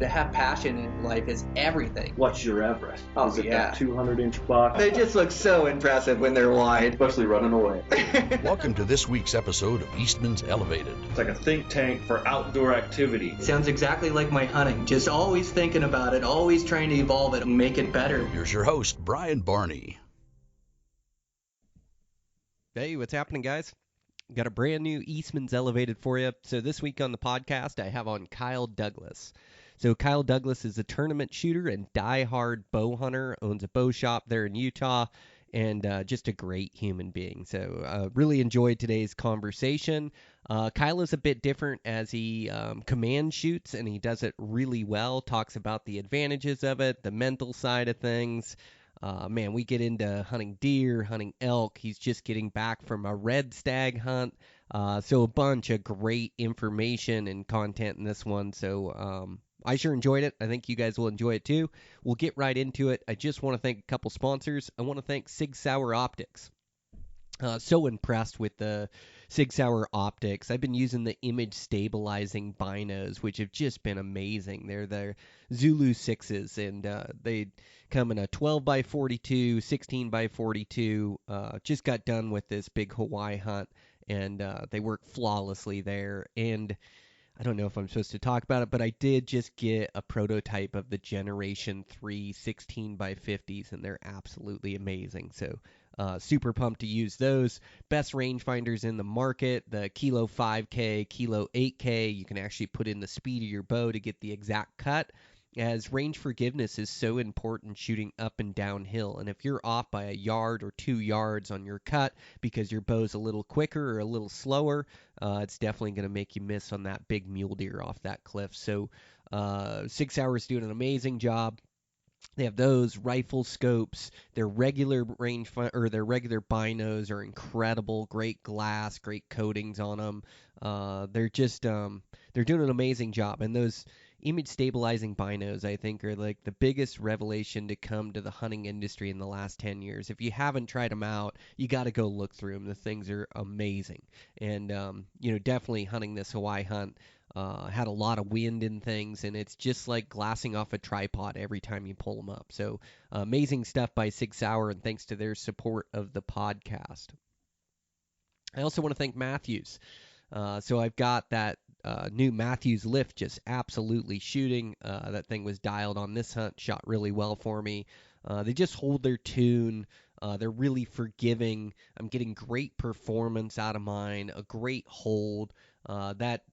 To have passion in life is everything. What's your Everest? Oh, Is it yeah. that 200-inch buck? They just look so impressive when they're wide. Especially running away. Welcome to this week's episode of Eastman's Elevated. It's like a think tank for outdoor activity. Sounds exactly like my hunting. Just always thinking about it, always trying to evolve it and make it better. Here's your host, Brian Barney. Hey, what's happening, guys? Got a brand new Eastman's Elevated for you. So this week on the podcast, I have on Kyle Douglas. So Kyle Douglas is a tournament shooter and die-hard bow hunter, owns a bow shop there in Utah, and just a great human being. So really enjoyed today's conversation. Kyle is a bit different as he command shoots, and he does it really well, talks about the advantages of it, the mental side of things. Man, we get into hunting deer, hunting elk. He's just getting back from a red stag hunt. So a bunch of great information and content in this one. So I sure enjoyed it. I think you guys will enjoy it too. We'll get right into it. I just want to thank a couple sponsors. I want to thank Sig Sauer Optics. So impressed with the Sig Sauer optics. I've been using the image stabilizing binos, which have just been amazing. They're the Zulu 6s, and they come in a 12 by 42, 16 by 42. Just got done with this big Hawaii hunt, and they work flawlessly there. And I don't know if I'm supposed to talk about it, but I did just get a prototype of the Generation 3 16 by 50s, and they're absolutely amazing. So super pumped to use those. Best rangefinders in the market, the Kilo 5K, Kilo 8K. You can actually put in the speed of your bow to get the exact cut, as range forgiveness is so important shooting up and downhill. And if you're off by a yard or 2 yards on your cut because your bow's a little quicker or a little slower, it's definitely going to make you miss on that big mule deer off that cliff. So 6 Hours doing an amazing job. They have those rifle scopes. Their regular their regular binos are incredible. Great glass, great coatings on them. They're just they're doing an amazing job. And those image stabilizing binos, I think, are like the biggest revelation to come to the hunting industry in the last 10 years. If you haven't tried them out, you got to go look through them. The things are amazing. And definitely hunting this Hawaii hunt. Had a lot of wind and things, and it's just like glassing off a tripod every time you pull them up. So amazing stuff by Sig Sauer, and thanks to their support of the podcast. I also want to thank Matthews. So I've got that new Matthews lift just absolutely shooting. That thing was dialed on this hunt, shot really well for me. They just hold their tune. They're really forgiving. I'm getting great performance out of mine, a great hold. That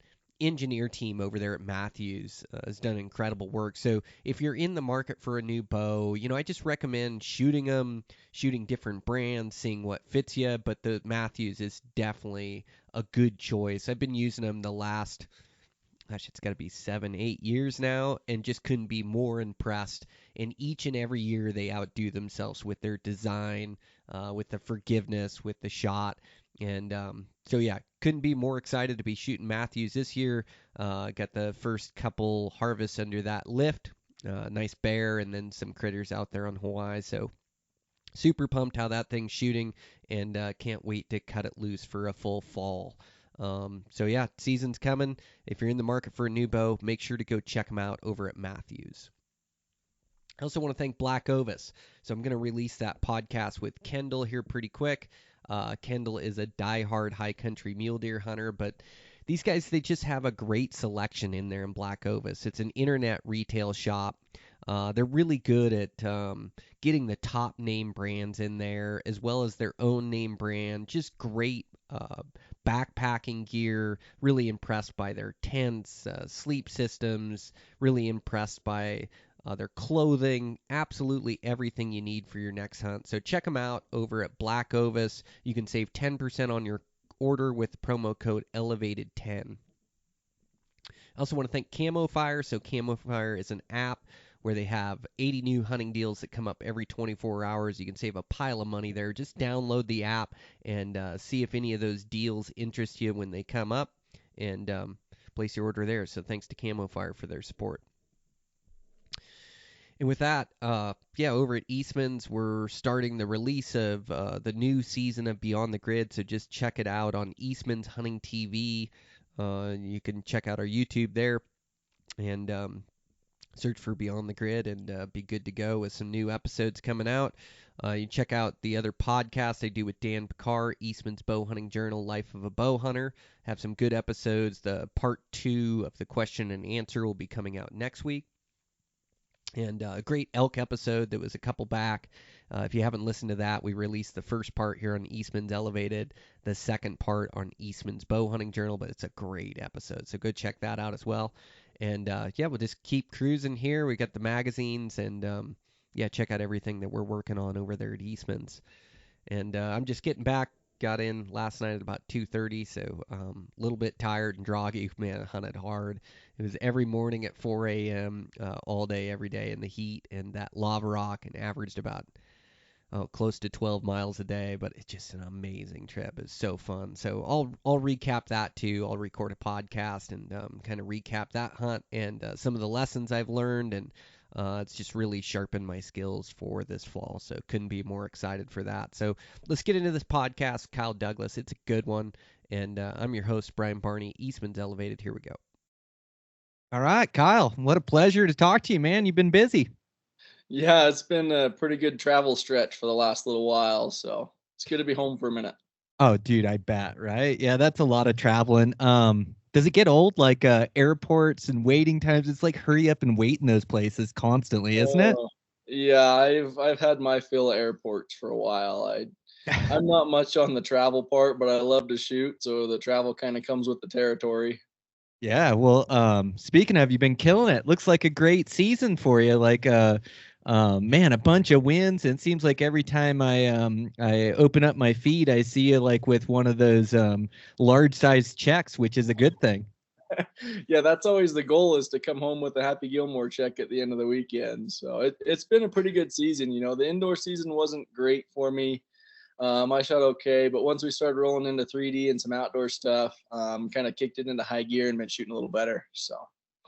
engineer team over there at Matthews has done incredible work. So if you're in the market for a new bow, I just recommend shooting them, shooting different brands, seeing what fits you. But the Matthews is definitely a good choice. I've been using them the last, it's got to be 7-8 years now, and just couldn't be more impressed. And each and every year they outdo themselves with their design, with the forgiveness, with the shot. And so, yeah, couldn't be more excited to be shooting Matthews this year. Got the first couple harvests under that lift. Nice bear and then some critters out there on Hawaii. So super pumped how that thing's shooting, and can't wait to cut it loose for a full fall. So, yeah, season's coming. If you're in the market for a new bow, make sure to go check them out over at Matthews. I also want to thank Black Ovis. So I'm going to release that podcast with Kendall here pretty quick. Kendall is a diehard high country mule deer hunter, but these guys, they just have a great selection in there in Black Ovis. It's an internet retail shop. They're really good at getting the top name brands in there, as well as their own name brand. Just great backpacking gear. Really impressed by their tents, sleep systems. Really impressed by their clothing, absolutely everything you need for your next hunt. So check them out over at Black Ovis. You can save 10% on your order with the promo code ELEVATED10. I also want to thank Camo Fire. So Camo Fire is an app where they have 80 new hunting deals that come up every 24 hours. You can save a pile of money there. Just download the app and see if any of those deals interest you when they come up, and place your order there. So thanks to Camo Fire for their support. And with that, over at Eastmans, we're starting the release of the new season of Beyond the Grid. So just check it out on Eastmans Hunting TV. You can check out our YouTube there. And search for Beyond the Grid and be good to go with some new episodes coming out. You check out the other podcast I do with Dan Picard, Eastman's Bowhunting Journal, Life of a Bowhunter. Have some good episodes. The part 2 of the question and answer will be coming out next week. And a great elk episode that was a couple back. If you haven't listened to that, we released the first part here on Eastman's Elevated, the second part on Eastman's Bowhunting Journal, but it's a great episode. So go check that out as well. And yeah, we'll just keep cruising here. We got the magazines and yeah, check out everything that we're working on over there at Eastman's. And I'm just getting back. Got in last night at about 2:30, so a little bit tired and groggy. Man, I hunted hard. It was every morning at 4 a.m. All day, every day in the heat, and that lava rock, and averaged about close to 12 miles a day. But it's just an amazing trip. It's so fun. So I'll recap that too. I'll record a podcast and kind of recap that hunt and some of the lessons I've learned, and it's just really sharpened my skills for this fall, so couldn't be more excited for that. So let's get into this podcast, Kyle Douglas. It's a good one, and I'm your host, Brian Barney, Eastman's Elevated. Here we go. All right, Kyle, what a pleasure to talk to you, man. You've been busy. Yeah, it's been a pretty good travel stretch for the last little while, so it's good to be home for a minute. Oh, dude, I bet, right? Yeah, that's a lot of traveling. Does it get old? Like airports and waiting times, it's like hurry up and wait in those places constantly, isn't it? Yeah, I've had my fill of airports for a while. I'm not much on the travel part, but I love to shoot, so the travel kind of comes with the territory. Yeah, well, speaking of, you've been killing it. Looks like a great season for you. Like, man, a bunch of wins. And it seems like every time I open up my feed, I see you like with one of those large size checks, which is a good thing. Yeah, that's always the goal, is to come home with a Happy Gilmore check at the end of the weekend. So it's been a pretty good season. You know, the indoor season wasn't great for me. I shot okay, but once we started rolling into 3D and some outdoor stuff, kind of kicked it into high gear and been shooting a little better. So.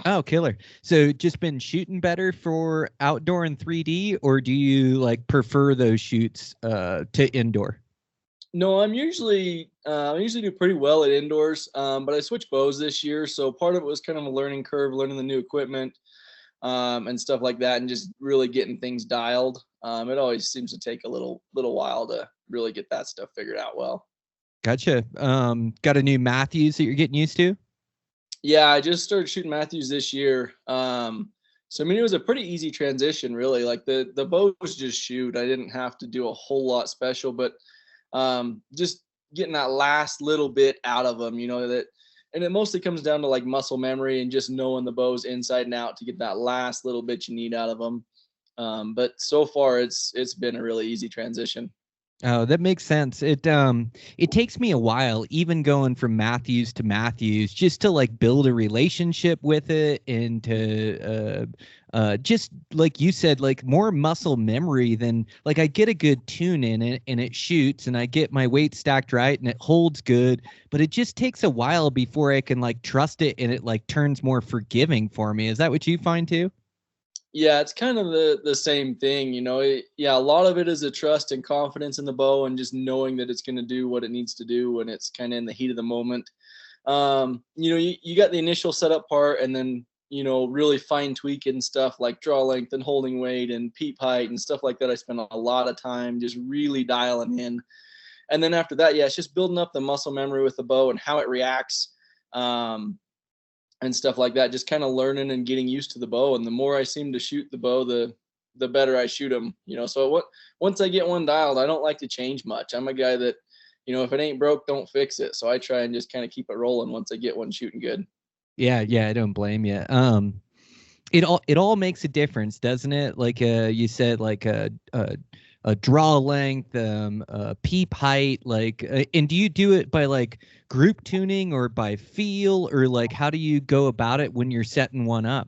Oh, killer. So just been shooting better for outdoor and 3D, or do you like prefer those shoots to indoor? No, I usually do pretty well at indoors, but I switched bows this year, so part of it was kind of a learning curve, learning the new equipment and stuff like that, and just really getting things dialed. It always seems to take a little while to really get that stuff figured out well. Gotcha. Got a new Matthews that you're getting used to? Yeah, I just started shooting Matthews this year. So I mean, it was a pretty easy transition, really. Like the bows just shoot. I didn't have to do a whole lot special, but just getting that last little bit out of them, you know, that, and it mostly comes down to like muscle memory and just knowing the bows inside and out to get that last little bit you need out of them. But so far it's been a really easy transition. Oh, that makes sense. It takes me a while, even going from Matthews to Matthews, just to like build a relationship with it and to just like you said, like more muscle memory than like I get a good tune in it and it shoots and I get my weight stacked right and it holds good, but it just takes a while before I can like trust it and it like turns more forgiving for me. Is that what you find too? Yeah, it's kind of the same thing, you know. Yeah, a lot of it is a trust and confidence in the bow and just knowing that it's going to do what it needs to do when it's kind of in the heat of the moment. You know, you got the initial setup part, and then, you know, really fine tweaking stuff like draw length and holding weight and peep height and stuff like that. I spent a lot of time just really dialing in. And then after that, yeah, it's just building up the muscle memory with the bow and how it reacts. And stuff like that, just kind of learning and getting used to the bow. And the more I seem to shoot the bow, the better I shoot them, you know. So once I get one dialed, I don't like to change much. I'm a guy that, you know, if it ain't broke, don't fix it. So I try and just kind of keep it rolling once I get one shooting good. Yeah, I don't blame you. It all makes a difference, doesn't it? Like you said, like a draw length, peep height, like, and do you do it by like group tuning or by feel, or like how do you go about it when you're setting one up?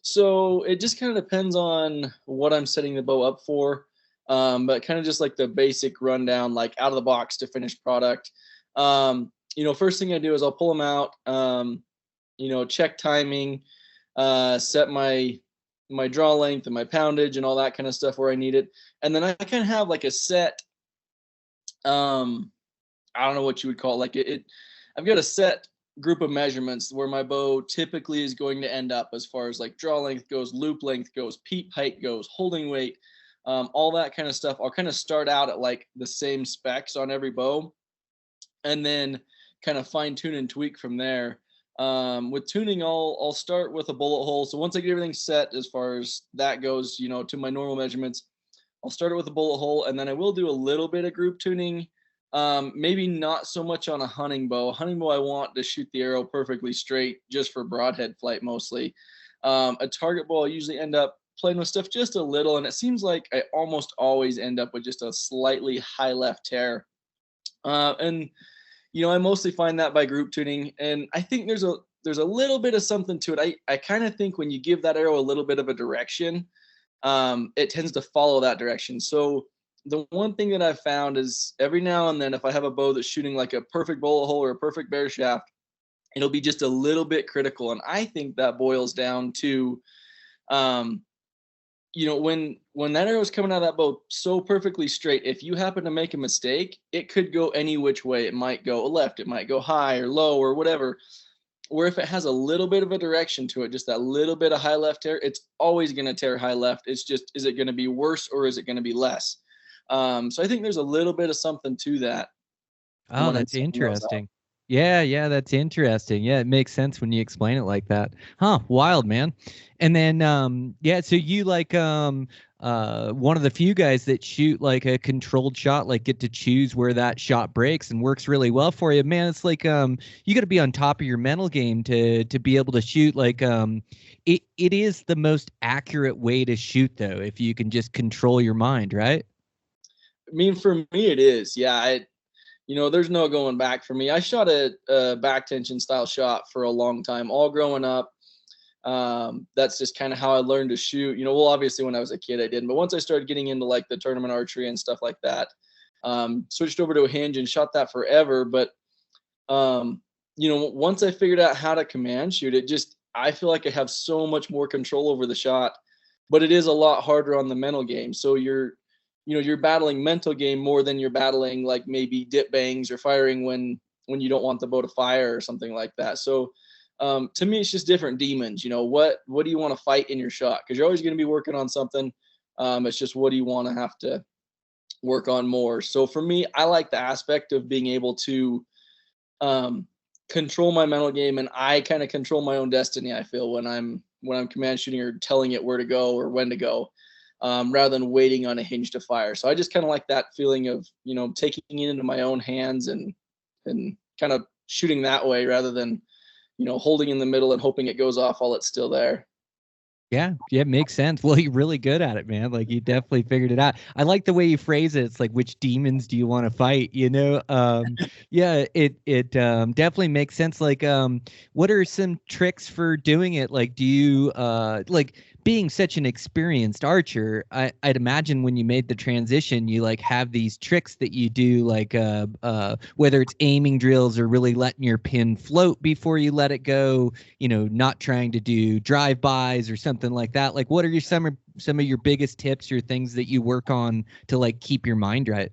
So it just kind of depends on what I'm setting the bow up for. But kind of just like the basic rundown, like out of the box to finished product. You know, first thing I do is I'll pull them out, you know, check timing, set my draw length and my poundage and all that kind of stuff where I need it. And then I kind of have like a set, I don't know what you would call it. Like I've got a set group of measurements where my bow typically is going to end up as far as like draw length goes, loop length goes, peep height goes, holding weight, all that kind of stuff. I'll kind of start out at like the same specs on every bow and then kind of fine tune and tweak from there. With tuning, I'll start with a bullet hole. So once I get everything set as far as that goes, you know, to my normal measurements, I'll start it with a bullet hole, and then I will do a little bit of group tuning. Maybe not so much on a hunting bow. Hunting bow, I want to shoot the arrow perfectly straight just for broadhead flight mostly. A target bow, I usually end up playing with stuff just a little, and it seems like I almost always end up with just a slightly high left tear. And you know, I mostly find that by group tuning, and I think there's a little bit of something to it. I kind of think when you give that arrow a little bit of a direction, it tends to follow that direction. So the one thing that I've found is every now and then, if I have a bow that's shooting like a perfect bullet hole or a perfect bear shaft, it'll be just a little bit critical. And I think that boils down to, you know, when that arrow is coming out of that bow so perfectly straight, if you happen to make a mistake, it could go any which way. It might go left, it might go high or low or whatever. Where if it has a little bit of a direction to it, just that little bit of high left tear, it's always going to tear high left. It's just, is it going to be worse or is it going to be less? So I think there's a little bit of something to that. Oh, that's interesting. Yeah, that's interesting. Yeah, it makes sense when you explain it like that. Huh, wild, man. And then yeah, so you like one of the few guys that shoot like a controlled shot, like get to choose where that shot breaks and works really well for you. Man, it's like you got to be on top of your mental game to be able to shoot like it is the most accurate way to shoot though, if you can just control your mind, right? I mean, for me it is. Yeah, you know, there's no going back for me. I shot a back tension style shot for a long time, all growing up. That's just kind of how I learned to shoot. You know, well, obviously when I was a kid I didn't, but once I started getting into like the tournament archery and stuff like that, switched over to a hinge and shot that forever. But, you know, once I figured out how to command shoot it, just, I feel like I have so much more control over the shot, but it is a lot harder on the mental game. So you're battling mental game more than you're battling like maybe dip bangs or firing when you don't want the bow to fire or something like that. So to me, it's just different demons. You know, what do you want to fight in your shot? Because you're always going to be working on something. It's just what do you want to have to work on more? So for me, I like the aspect of being able to control my mental game, and I kind of control my own destiny. I feel when I'm command shooting or telling it where to go or when to go. Rather than waiting on a hinge to fire. So I just kind of like that feeling of, you know, taking it into my own hands and kind of shooting that way rather than, you know, holding in the middle and hoping it goes off while it's still there. Yeah, it makes sense. Well, you're really good at it, man. Like you definitely figured it out. I like the way you phrase it. It's like, which demons do you want to fight? You know? Yeah, it definitely makes sense. Like, what are some tricks for doing it? Like, do you like being such an experienced archer? I'd imagine when you made the transition, you like have these tricks that you do, like whether it's aiming drills or really letting your pin float before you let it go. You know, not trying to do drive-bys or something like that. Like, what are some of your biggest tips or things that you work on to like keep your mind right?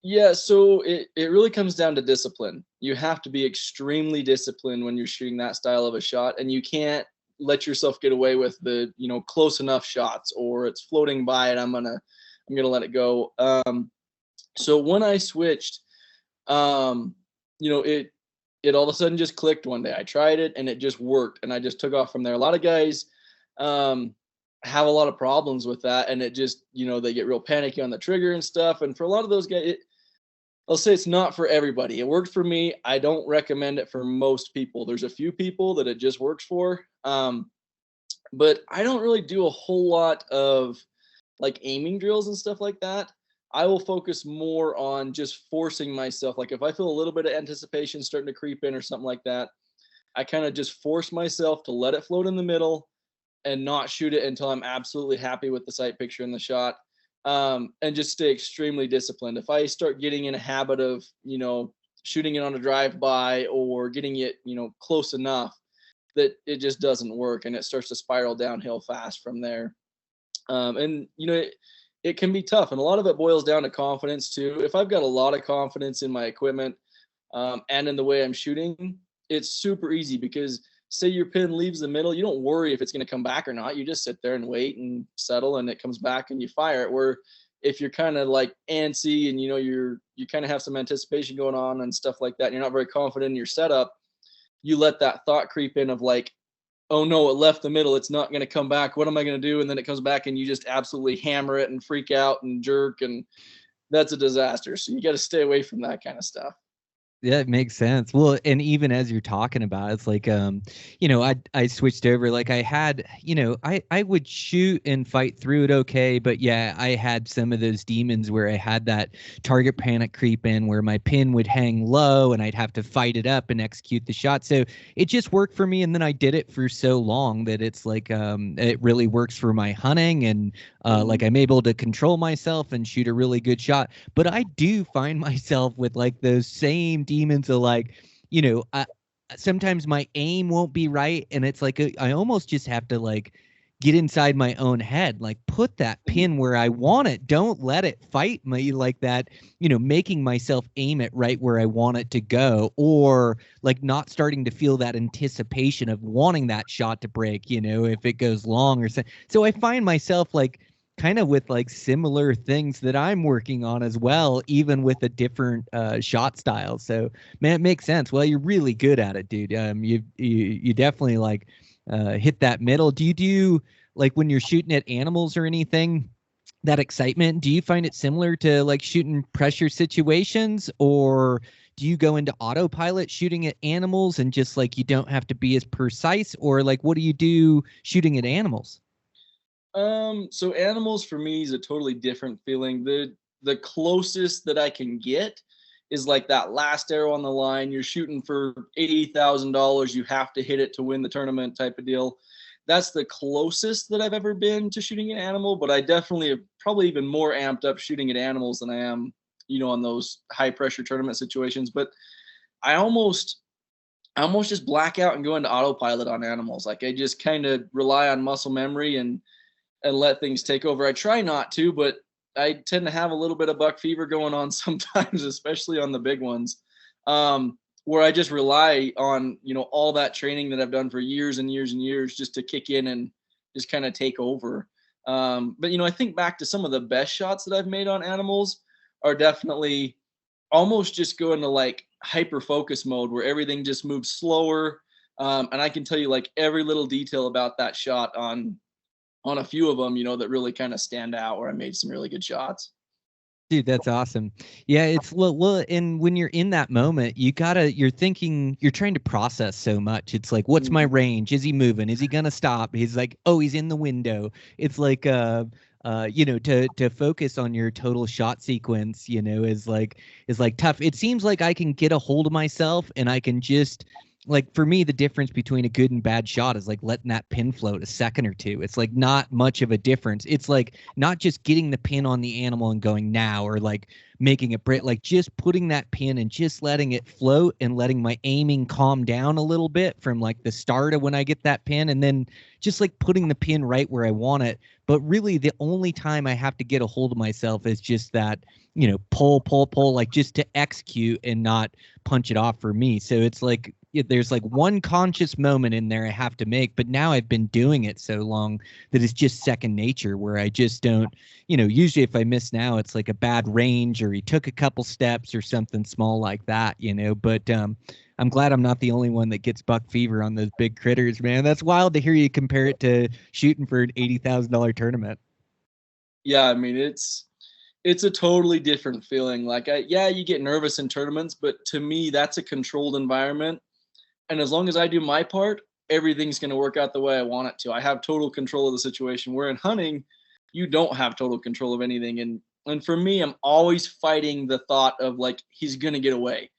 Yeah, so it really comes down to discipline. You have to be extremely disciplined when you're shooting that style of a shot, and you can't let yourself get away with the, you know, close enough shots or it's floating by and I'm gonna let it go. So when I switched, you know, it all of a sudden just clicked one day. I tried it and it just worked, and I just took off from there. A lot of guys have a lot of problems with that, and it just, you know, they get real panicky on the trigger and stuff. And for a lot of those guys, I'll say it's not for everybody. It worked for me. I don't recommend it for most people. There's a few people that it just works for. But I don't really do a whole lot of like aiming drills and stuff like that. I will focus more on just forcing myself. Like if I feel a little bit of anticipation starting to creep in or something like that, I kind of just force myself to let it float in the middle and not shoot it until I'm absolutely happy with the sight picture in the shot. And just stay extremely disciplined. If I start getting in a habit of, you know, shooting it on a drive-by or getting it, you know, close enough that it just doesn't work, and it starts to spiral downhill fast from there. And, you know, it can be tough, and a lot of it boils down to confidence too. If I've got a lot of confidence in my equipment and in the way I'm shooting, it's super easy because say your pin leaves the middle, you don't worry if it's going to come back or not. You just sit there and wait and settle, and it comes back and you fire it. Where if you're kind of like antsy and you kind of have some anticipation going on and stuff like that, and you're not very confident in your setup, you let that thought creep in of like, oh no, it left the middle, it's not going to come back, what am I going to do? And then it comes back and you just absolutely hammer it and freak out and jerk, and that's a disaster. So you got to stay away from that kind of stuff. Yeah, it makes sense. Well, and even as you're talking about it, it's like, I switched over. Like I had, I would shoot and fight through it okay. But yeah, I had some of those demons where I had that target panic creep in where my pin would hang low and I'd have to fight it up and execute the shot. So it just worked for me. And then I did it for so long that it's like, it really works for my hunting. And like I'm able to control myself and shoot a really good shot. But I do find myself with like those same demons of like, sometimes my aim won't be right. And it's like, I almost just have to like get inside my own head, like put that pin where I want it. Don't let it fight me like that, making myself aim it right where I want it to go, or like not starting to feel that anticipation of wanting that shot to break, if it goes long or so. So I find myself like, kind of with like similar things that I'm working on as well, even with a different shot style. So man, it makes sense. Well, you're really good at it, dude. You definitely like hit that middle. Do you do like when you're shooting at animals or anything, that excitement, do you find it similar to like shooting pressure situations, or do you go into autopilot shooting at animals and just like you don't have to be as precise, or like what do you do shooting at animals? So animals for me is a totally different feeling. The closest that I can get is like that last arrow on the line. You're shooting for $80,000. You have to hit it to win the tournament type of deal. That's the closest that I've ever been to shooting an animal, but I definitely have probably even more amped up shooting at animals than I am, on those high pressure tournament situations. But I almost just black out and go into autopilot on animals. Like I just kind of rely on muscle memory and let things take over. I try not to, but I tend to have a little bit of buck fever going on sometimes, especially on the big ones, where I just rely on, all that training that I've done for years and years and years just to kick in and just kind of take over. But, I think back to some of the best shots that I've made on animals are definitely almost just go into like hyper focus mode where everything just moves slower. And I can tell you like every little detail about that shot on a few of them, that really kind of stand out where I made some really good shots. Dude, that's awesome. Yeah, it's well, and when you're in that moment, you're trying to process so much. It's like, what's my range? Is he moving? Is he gonna stop? He's like, oh, he's in the window. It's like, to focus on your total shot sequence, is like tough. It seems like I can get a hold of myself and I can just, like, for me, the difference between a good and bad shot is like letting that pin float a second or two. It's like not much of a difference. It's like not just getting the pin on the animal and going now, or like making it break, like just putting that pin and just letting it float and letting my aiming calm down a little bit from like the start of when I get that pin, and then just like putting the pin right where I want it. But really the only time I have to get a hold of myself is just that, pull, like just to execute and not punch it off for me. So it's like, there's like one conscious moment in there I have to make, but now I've been doing it so long that it's just second nature, where I just don't, usually if I miss now, it's like a bad range or he took a couple steps or something small like that, but I'm glad I'm not the only one that gets buck fever on those big critters, man. That's wild to hear you compare it to shooting for an $80,000 tournament. Yeah. I mean, it's a totally different feeling. Like you get nervous in tournaments, but to me, that's a controlled environment. And as long as I do my part, everything's going to work out the way I want it to. I have total control of the situation. Where in hunting, you don't have total control of anything. And for me, I'm always fighting the thought of like, he's going to get away.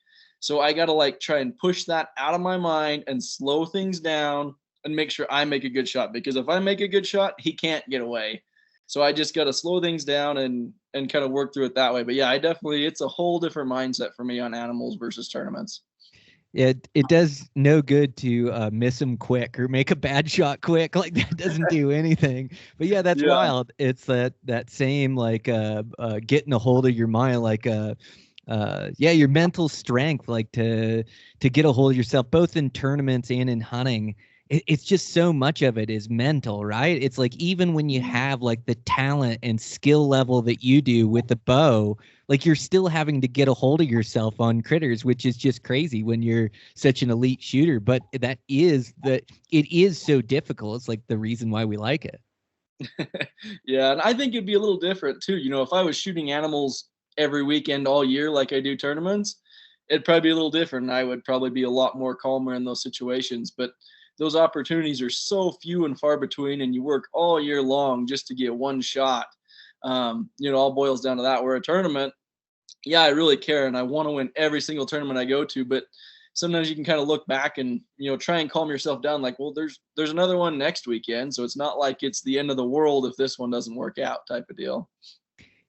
So I got to like try and push that out of my mind and slow things down and make sure I make a good shot. Because if I make a good shot, he can't get away. So I just got to slow things down and kind of work through it that way. But yeah, it's a whole different mindset for me on animals versus tournaments. It does no good to miss them quick or make a bad shot quick. Like that doesn't do anything. But yeah, that's wild. It's that same like getting a hold of your mind. Like your mental strength, like to get a hold of yourself, both in tournaments and in hunting. It's just so much of it is mental, right? It's like even when you have like the talent and skill level that you do with the bow, like you're still having to get a hold of yourself on critters, which is just crazy when you're such an elite shooter. But it is so difficult. It's like the reason why we like it. Yeah, and I think it'd be a little different too. If I was shooting animals every weekend all year like I do tournaments, it'd probably be a little different. And I would probably be a lot more calmer in those situations. But those opportunities are so few and far between, and you work all year long just to get one shot. All boils down to that. Where a tournament, yeah, I really care and I want to win every single tournament I go to, but sometimes you can kind of look back and try and calm yourself down, like, well, there's another one next weekend, so it's not like it's the end of the world if this one doesn't work out, type of deal.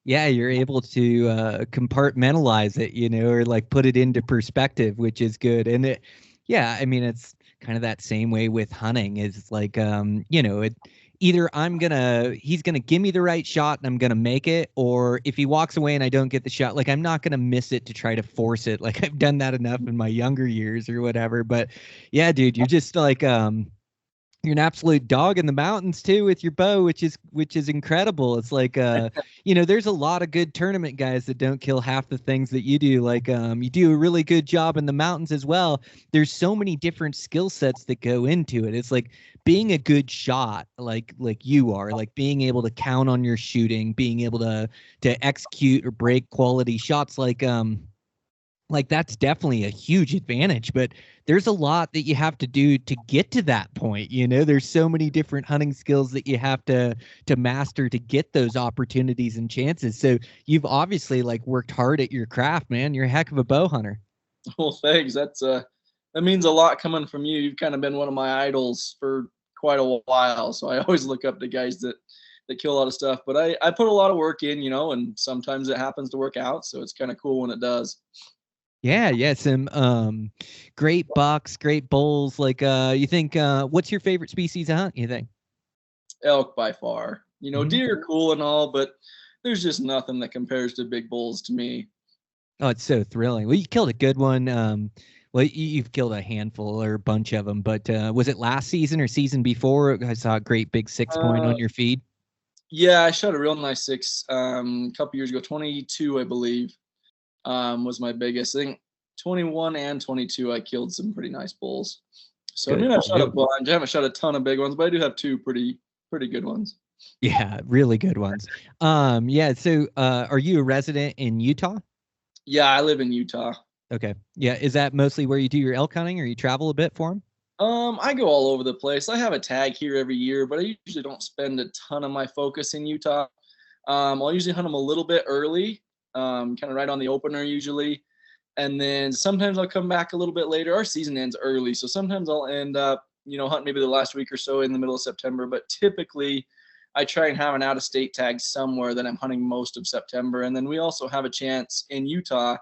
Yeah, you're able to compartmentalize it, or like put it into perspective, which is good. And it's kind of that same way with hunting. Is like either he's gonna give me the right shot and I'm gonna make it, or if he walks away and I don't get the shot, like I'm not gonna miss it to try to force it. Like I've done that enough in my younger years or whatever. But yeah, dude, you're just like you're an absolute dog in the mountains too with your bow, which is incredible. It's like there's a lot of good tournament guys that don't kill half the things that you do. Like you do a really good job in the mountains as well. There's so many different skill sets that go into it. It's like being a good shot, like you are, like being able to count on your shooting, being able to execute or break quality shots, like that's definitely a huge advantage. But there's a lot that you have to do to get to that point. There's so many different hunting skills that you have to master to get those opportunities and chances. So you've obviously like worked hard at your craft, man. You're a heck of a bow hunter. Well, thanks. That means a lot coming from you. You've kind of been one of my idols for quite a while. So I always look up to guys that kill a lot of stuff, but I put a lot of work in, and sometimes it happens to work out. So it's kind of cool when it does. Yeah, some great bucks, great bulls. Like you think what's your favorite species of hunt, you think? Elk by far. Mhm. Deer are cool and all, but there's just nothing that compares to big bulls to me. Oh, it's so thrilling. Well, you killed a good one. Well, you've killed a handful or a bunch of them, but was it last season or season before? I saw a great big 6-point on your feed. Yeah, I shot a real nice 6 a couple years ago. 22, I believe, was my biggest. I think 21 and 22, I killed some pretty nice bulls. So Good. I've shot a bunch. I haven't shot a ton of big ones, but I do have 2 pretty good ones. Yeah, really good ones. Yeah. So, are you a resident in Utah? Yeah, I live in Utah. Okay. Yeah. Is that mostly where you do your elk hunting, or you travel a bit for them? I go all over the place. I have a tag here every year, but I usually don't spend a ton of my focus in Utah. I'll usually hunt them a little bit early, kind of right on the opener usually. And then sometimes I'll come back a little bit later. Our season ends early, so sometimes I'll end up, hunting maybe the last week or so in the middle of September. But typically, I try and have an out-of-state tag somewhere that I'm hunting most of September. And then we also have a chance in Utah.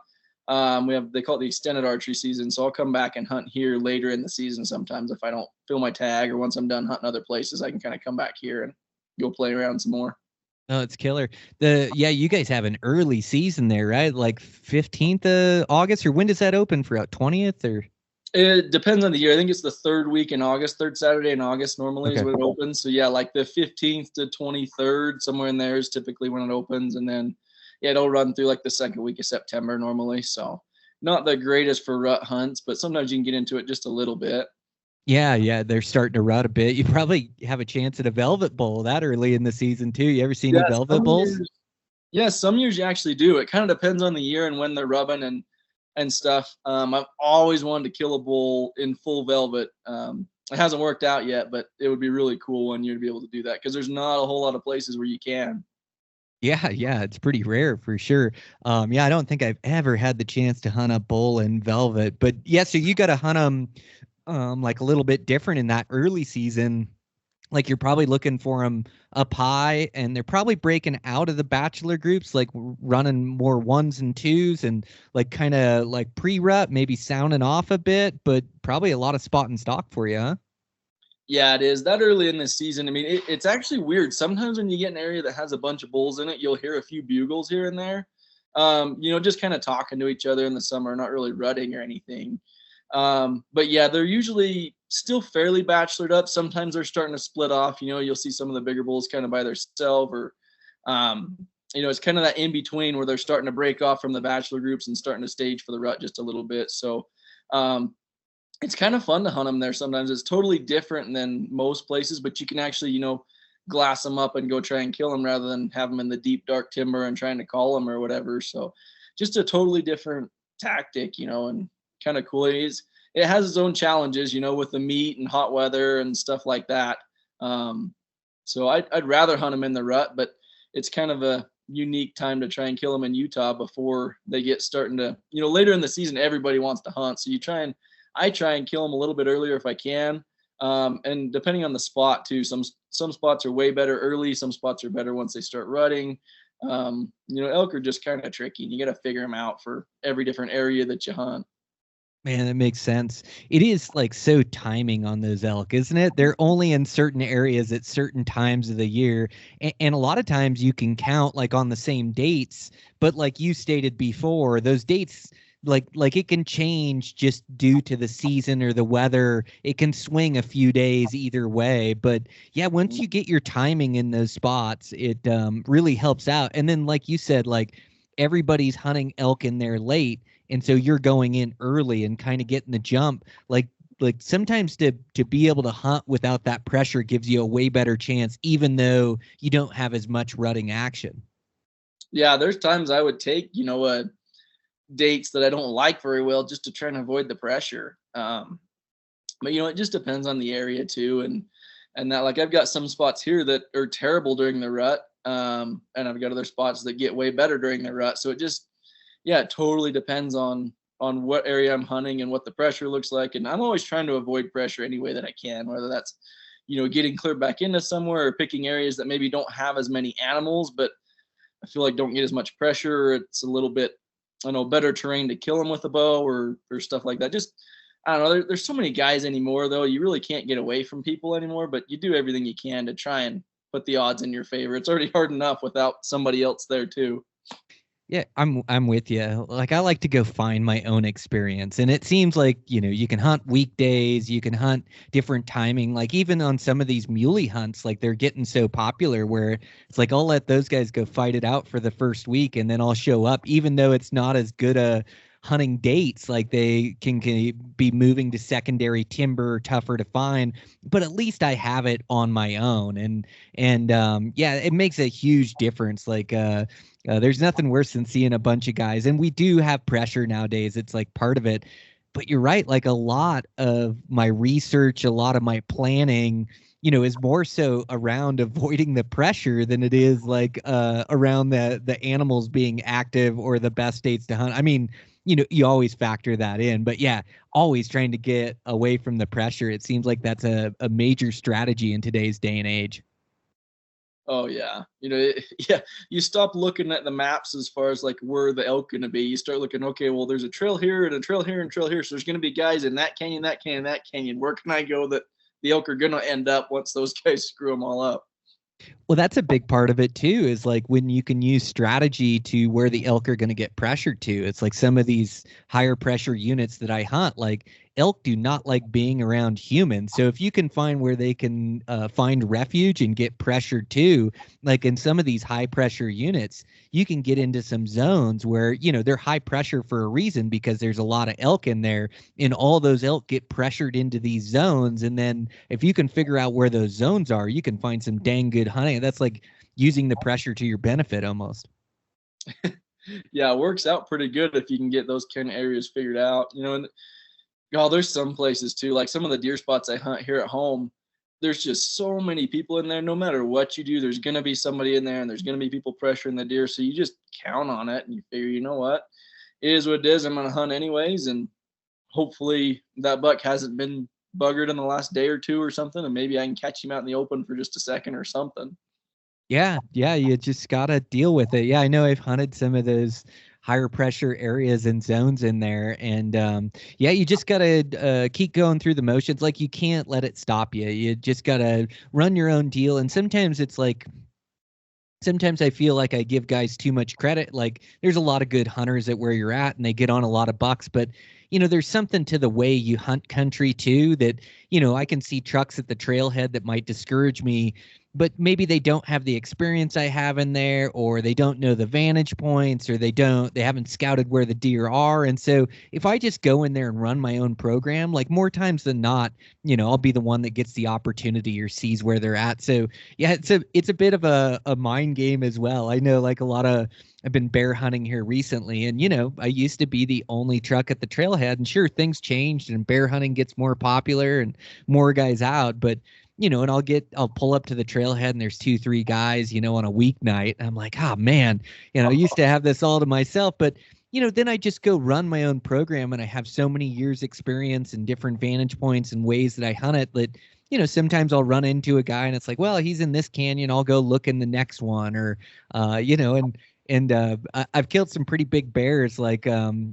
They call it the extended archery season. So I'll come back and hunt here later in the season. Sometimes if I don't fill my tag, or once I'm done hunting other places, I can kind of come back here and go play around some more. Oh, it's killer. You guys have an early season there, right? Like 15th of August, or when does that open for out? 20th or? It depends on the year. I think it's the third week in August, third Saturday in August normally is when it opens. So yeah, like the 15th to 23rd, somewhere in there is typically when it opens. And then, yeah, it'll run through like the second week of September normally. So not the greatest for rut hunts, but sometimes you can get into it just a little bit. Yeah, they're starting to rut a bit. You probably have a chance at a velvet bull that early in the season too. You ever seen any velvet bulls? Some years you actually do. It kind of depends on the year and when they're rubbing and stuff. I've always wanted to kill a bull in full velvet. It hasn't worked out yet, but it would be really cool one year to be able to do that, because there's not a whole lot of places where you can. Yeah, it's pretty rare for sure. I don't think I've ever had the chance to hunt a bull in velvet, but yeah, so you got to hunt them like a little bit different in that early season. Like you're probably looking for them up high, and they're probably breaking out of the bachelor groups, like running more 1s and 2s, and like kind of like pre-rut, maybe sounding off a bit, but probably a lot of spot and stock for you, huh? Yeah, it is that early in the season. I mean, it's actually weird. Sometimes when you get an area that has a bunch of bulls in it, you'll hear a few bugles here and there. Just kind of talking to each other in the summer, not really rutting or anything. But yeah, they're usually still fairly bachelored up. Sometimes they're starting to split off. You'll see some of the bigger bulls kind of by themselves, or it's kind of that in between where they're starting to break off from the bachelor groups and starting to stage for the rut just a little bit. So it's kind of fun to hunt them there. Sometimes it's totally different than most places, but you can actually, glass them up and go try and kill them rather than have them in the deep, dark timber and trying to call them or whatever. So just a totally different tactic, and kind of cool. It has its own challenges, with the meat and hot weather and stuff like that. So I'd rather hunt them in the rut, but it's kind of a unique time to try and kill them in Utah before they get starting to, later in the season, everybody wants to hunt. So I try and kill them a little bit earlier if I can. And depending on the spot too, some spots are way better early. Some spots are better once they start rutting. Elk are just kind of tricky. You got to figure them out for every different area that you hunt. Man, that makes sense. It is like so timing on those elk, isn't it? They're only in certain areas at certain times of the year. And a lot of times you can count like on the same dates, but like you stated before, those dates, like it can change just due to the season or the weather. It can swing a few days either way. But yeah, once you get your timing in those spots, it really helps out. And then like you said, like everybody's hunting elk in there late. And so you're going in early and kind of getting the jump. Like sometimes to be able to hunt without that pressure gives you a way better chance, even though you don't have as much rutting action. Yeah, there's times I would take, dates that I don't like very well just to try and avoid the pressure. But it just depends on the area too. And that, like, I've got some spots here that are terrible during the rut. And I've got other spots that get way better during the rut. So it totally depends on what area I'm hunting and what the pressure looks like. And I'm always trying to avoid pressure any way that I can, whether that's, getting clear back into somewhere or picking areas that maybe don't have as many animals, but I feel like don't get as much pressure. It's a little bit, better terrain to kill them with a bow or stuff like that. Just, I don't know. There's so many guys anymore, though. You really can't get away from people anymore, but you do everything you can to try and put the odds in your favor. It's already hard enough without somebody else there too. Yeah, I'm with you. Like, I like to go find my own experience. And it seems like, you can hunt weekdays, you can hunt different timing. Like even on some of these muley hunts, like they're getting so popular where it's like, I'll let those guys go fight it out for the first week and then I'll show up, even though it's not as good a hunting dates. Like they can be moving to secondary timber, tougher to find, but at least I have it on my own. And it makes a huge difference. Like, there's nothing worse than seeing a bunch of guys, and we do have pressure nowadays. It's like part of it, but you're right. Like a lot of my research, a lot of my planning, is more so around avoiding the pressure than it is like around the animals being active or the best dates to hunt. I mean, you always factor that in, but yeah, always trying to get away from the pressure. It seems like that's a major strategy in today's day and age. Oh yeah. You stop looking at the maps as far as like where the elk going to be. You start looking, okay, well, there's a trail here and a trail here and a trail here. So there's going to be guys in that canyon, that canyon, that canyon. Where can I go that the elk are going to end up once those guys screw them all up? Well, that's a big part of it too, is like when you can use strategy to where the elk are going to get pressured to. It's like some of these higher pressure units that I hunt, like elk do not like being around humans. So if you can find where they can find refuge and get pressured to, like in some of these high pressure units, you can get into some zones where, they're high pressure for a reason because there's a lot of elk in there, and all those elk get pressured into these zones. And then if you can figure out where those zones are, you can find some dang good hunting. That's like using the pressure to your benefit almost. Yeah, it works out pretty good if you can get those kind of areas figured out, and there's some places too, like some of the deer spots I hunt here at home, there's just so many people in there. No matter what you do, there's going to be somebody in there and there's going to be people pressuring the deer. So you just count on it and you figure, you know what, it is what it is. I'm going to hunt anyways. And hopefully that buck hasn't been buggered in the last day or two or something. And maybe I can catch him out in the open for just a second or something. Yeah. You just got to deal with it. Yeah, I know I've hunted some of those higher pressure areas and zones in there. And you just got to keep going through the motions. Like you can't let it stop you. You just got to run your own deal. And sometimes it's like sometimes I feel like I give guys too much credit. Like there's a lot of good hunters at where you're at and they get on a lot of bucks, but there's something to the way you hunt country too that, I can see trucks at the trailhead that might discourage me, but maybe they don't have the experience I have in there, or they don't know the vantage points, or they haven't scouted where the deer are. And so if I just go in there and run my own program, like more times than not, I'll be the one that gets the opportunity or sees where they're at. So yeah, it's a bit of a mind game as well. I know like I've been bear hunting here recently, and I used to be the only truck at the trailhead, and sure, things changed and bear hunting gets more popular and more guys out, but and I'll pull up to the trailhead and there's 2-3 guys, on a weeknight. And I'm like, oh man, I used to have this all to myself, but then I just go run my own program and I have so many years experience and different vantage points and ways that I hunt it that, sometimes I'll run into a guy and it's like, well, he's in this canyon, I'll go look in the next one, or, and I've killed some pretty big bears, like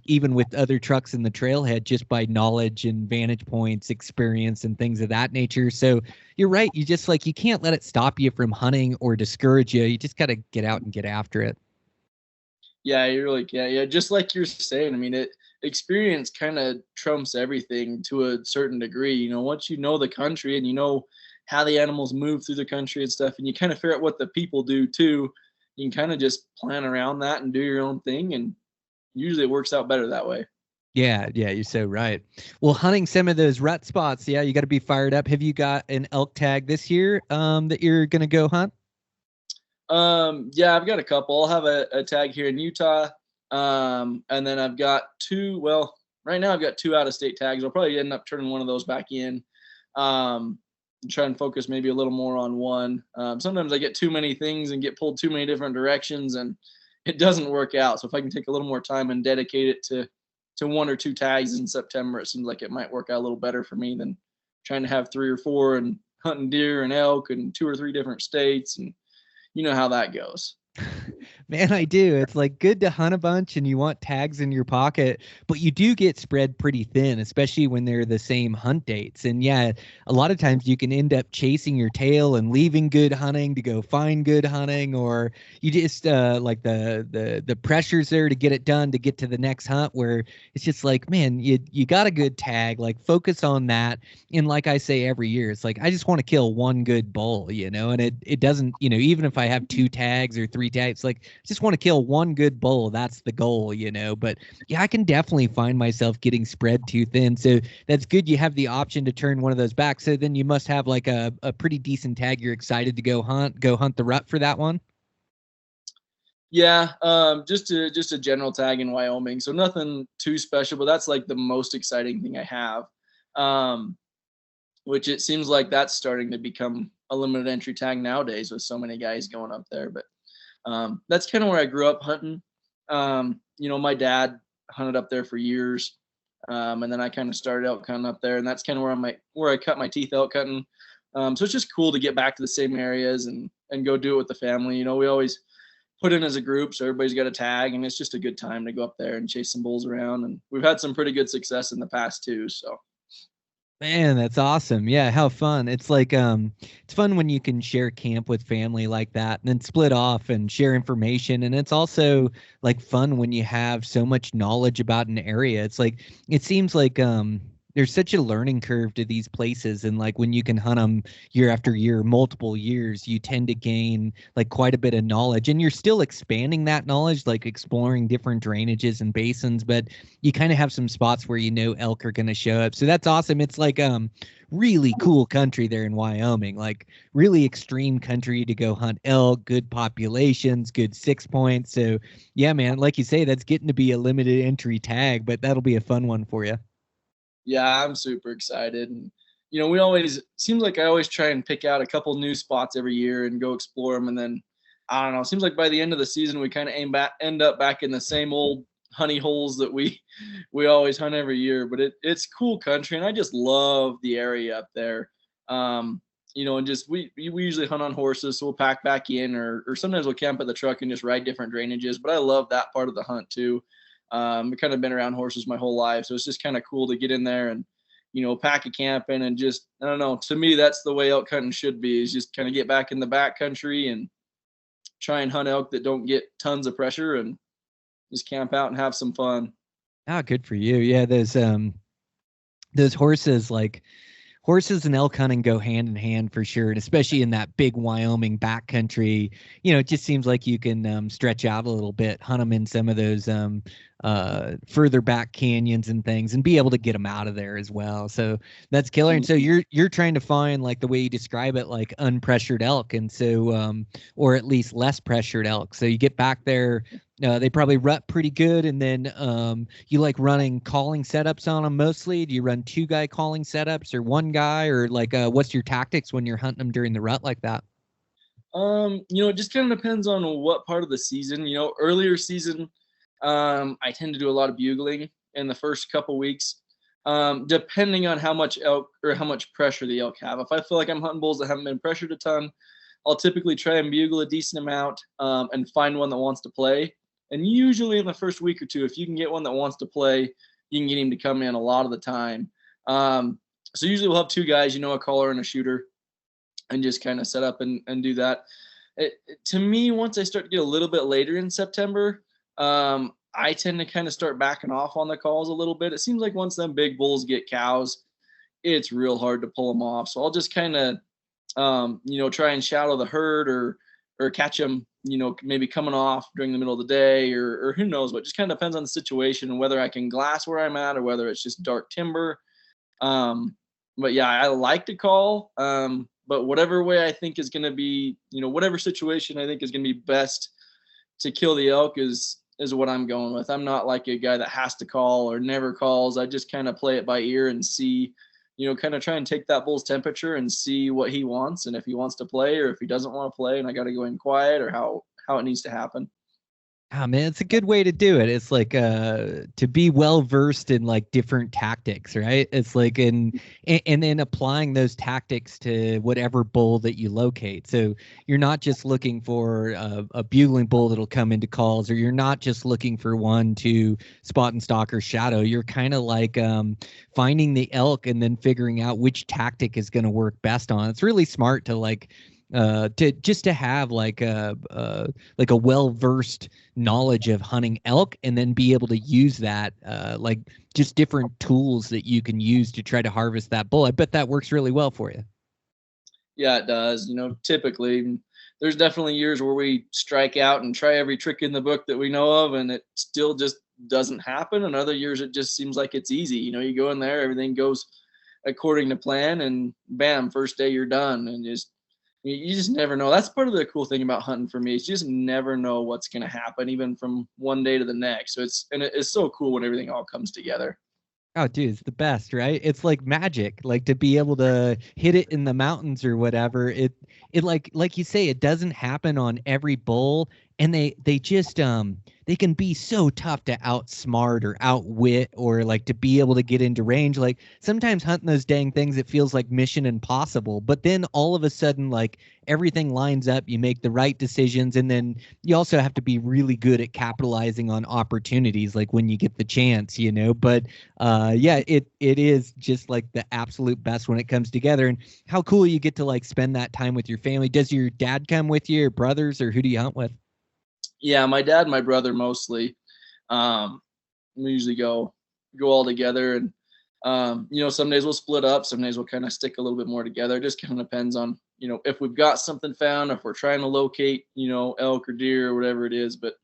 even with other trucks in the trailhead, just by knowledge and vantage points, experience, and things of that nature. So you're right. You just you can't let it stop you from hunting or discourage you. You just got to get out and get after it. Yeah, you really can. Yeah, just like you're saying. I mean, experience kind of trumps everything to a certain degree. Once you know the country and you know how the animals move through the country and stuff, and you kind of figure out what the people do too, you can kind of just plan around that and do your own thing, and usually it works out better that way. Yeah, you're so right. Well, hunting some of those rut spots, yeah, you got to be fired up. Have you got an elk tag this year that you're gonna go hunt? Yeah, I've got a couple. I'll have a tag here in Utah, and then I've got two. Well, right now I've got 2 out-of-state tags. I'll probably end up turning one of those back in. Try and focus maybe a little more on one. Sometimes I get too many things and get pulled too many different directions, and it doesn't work out. So if I can take a little more time and dedicate it to 1 or 2 tags in September, it seems like it might work out a little better for me than trying to have 3 or 4 and hunting deer and elk in 2 or 3 different states, and you know how that goes. Man, I do. It's good to hunt a bunch and you want tags in your pocket, but you do get spread pretty thin, especially when they're the same hunt dates. And yeah, a lot of times you can end up chasing your tail and leaving good hunting to go find good hunting, or you just the pressure's there to get it done to get to the next hunt, where it's just man, you got a good tag, focus on that. And like I say every year, it's I just want to kill one good bull, and it doesn't, even if I have 2 tags or 3 tags, just want to kill one good bull. That's the goal, but yeah, I can definitely find myself getting spread too thin. So that's good. You have the option to turn one of those back. So then you must have a pretty decent tag. You're excited to go hunt the rut for that one. Yeah. Just a general tag in Wyoming. So nothing too special, but that's the most exciting thing I have. Which it seems like that's starting to become a limited entry tag nowadays with so many guys going up there. But that's kind of where I grew up hunting. My dad hunted up there for years. And then I kind of started elk hunting up there, and that's kind of where I cut my teeth elk hunting. So it's just cool to get back to the same areas and go do it with the family. We always put in as a group, so everybody's got a tag, and it's just a good time to go up there and chase some bulls around. And we've had some pretty good success in the past too. So. Man, that's awesome. Yeah, how fun. It's it's fun when you can share camp with family like that and then split off and share information. And it's also fun when you have so much knowledge about an area. It's it seems there's such a learning curve to these places, and when you can hunt them year after year, multiple years, you tend to gain quite a bit of knowledge, and you're still expanding that knowledge, exploring different drainages and basins, but you kind of have some spots where elk are going to show up. So that's awesome. It's really cool country there in Wyoming, really extreme country to go hunt elk, good populations, good 6 points. So yeah, man, like you say, that's getting to be a limited entry tag, but that'll be a fun one for you. Yeah, I'm super excited. And, seems like I always try and pick out a couple new spots every year and go explore them. And then, I don't know, seems like by the end of the season, we kind of end up back in the same old honey holes that we always hunt every year. But it's cool country, and I just love the area up there. And just, we usually hunt on horses, so we'll pack back in, or sometimes we'll camp at the truck and just ride different drainages. But I love that part of the hunt too. I've kind of been around horses my whole life, so it's just kind of cool to get in there and, pack a camp in and just, I don't know, to me, that's the way elk hunting should be, is just kind of get back in the back country and try and hunt elk that don't get tons of pressure and just camp out and have some fun. Ah, good for you. Yeah, those horses and elk hunting go hand in hand for sure, and especially in that big Wyoming backcountry. It just seems like you can stretch out a little bit, hunt them in some of those further back canyons and things, and be able to get them out of there as well. So that's killer. And so you're trying to find, like the way you describe it, like unpressured elk, and so or at least less pressured elk. So you get back there. They probably rut pretty good, and then you like running calling setups on them mostly. Do you run 2-guy calling setups or 1 guy, or like what's your tactics when you're hunting them during the rut like that? It just kind of depends on what part of the season. Earlier season, I tend to do a lot of bugling in the first couple weeks, depending on how much elk or how much pressure the elk have. If I feel like I'm hunting bulls that haven't been pressured a ton, I'll typically try and bugle a decent amount and find one that wants to play. And usually in the first week or two, if you can get one that wants to play, you can get him to come in a lot of the time. So usually we'll have 2 guys, a caller and a shooter, and just kind of set up and do that. To me, once I start to get a little bit later in September, I tend to kind of start backing off on the calls a little bit. It seems like once them big bulls get cows, it's real hard to pull them off. So I'll just kind of, try and shadow the herd or catch them, maybe coming off during the middle of the day or who knows what. Just kind of depends on the situation and whether I can glass where I'm at or whether it's just dark timber. But yeah, I like to call, but whatever way I think is going to be, whatever situation I think is going to be best to kill the elk is what I'm going with. I'm not like a guy that has to call or never calls. I just kind of play it by ear and see, kind of try and take that bull's temperature and see what he wants, and if he wants to play or if he doesn't want to play, and I got to go in quiet, or how it needs to happen. Oh man, it's a good way to do it. It's like to be well versed in like different tactics, right? It's like and then applying those tactics to whatever bull that you locate. So you're not just looking for a bugling bull that'll come into calls, or you're not just looking for one to spot and stalk or shadow. You're kind of like finding the elk and then figuring out which tactic is going to work best on. It's really smart to like to have like a well-versed knowledge of hunting elk, and then be able to use that like just different tools that you can use to try to harvest that bull. I bet that works really well for you. Yeah, it does. Typically there's definitely years where we strike out and try every trick in the book that we know of, and it still just doesn't happen. And other years it just seems like it's easy. You go in there, everything goes according to plan, and bam, first day you're done. And you just never know. That's part of the cool thing about hunting for me. Is you just never know what's going to happen, even from one day to the next. So it's so cool when everything all comes together. Oh, dude, it's the best, right? It's like magic. Like to be able to hit it in the mountains or whatever. It like you say, it doesn't happen on every bull, and they just they can be so tough to outsmart or outwit, or like to be able to get into range. Like sometimes hunting those dang things, it feels like mission impossible, but then all of a sudden, like everything lines up, you make the right decisions, and then you also have to be really good at capitalizing on opportunities, like when you get the chance, but yeah, it is just like the absolute best when it comes together. And how cool you get to like spend that time with your family. Does your dad come with you, or brothers, or who do you hunt with? Yeah, my dad and my brother mostly. We usually go all together, and some days we'll split up, some days we'll kind of stick a little bit more together. It just kind of depends on if we've got something found, if we're trying to locate elk or deer or whatever it is. But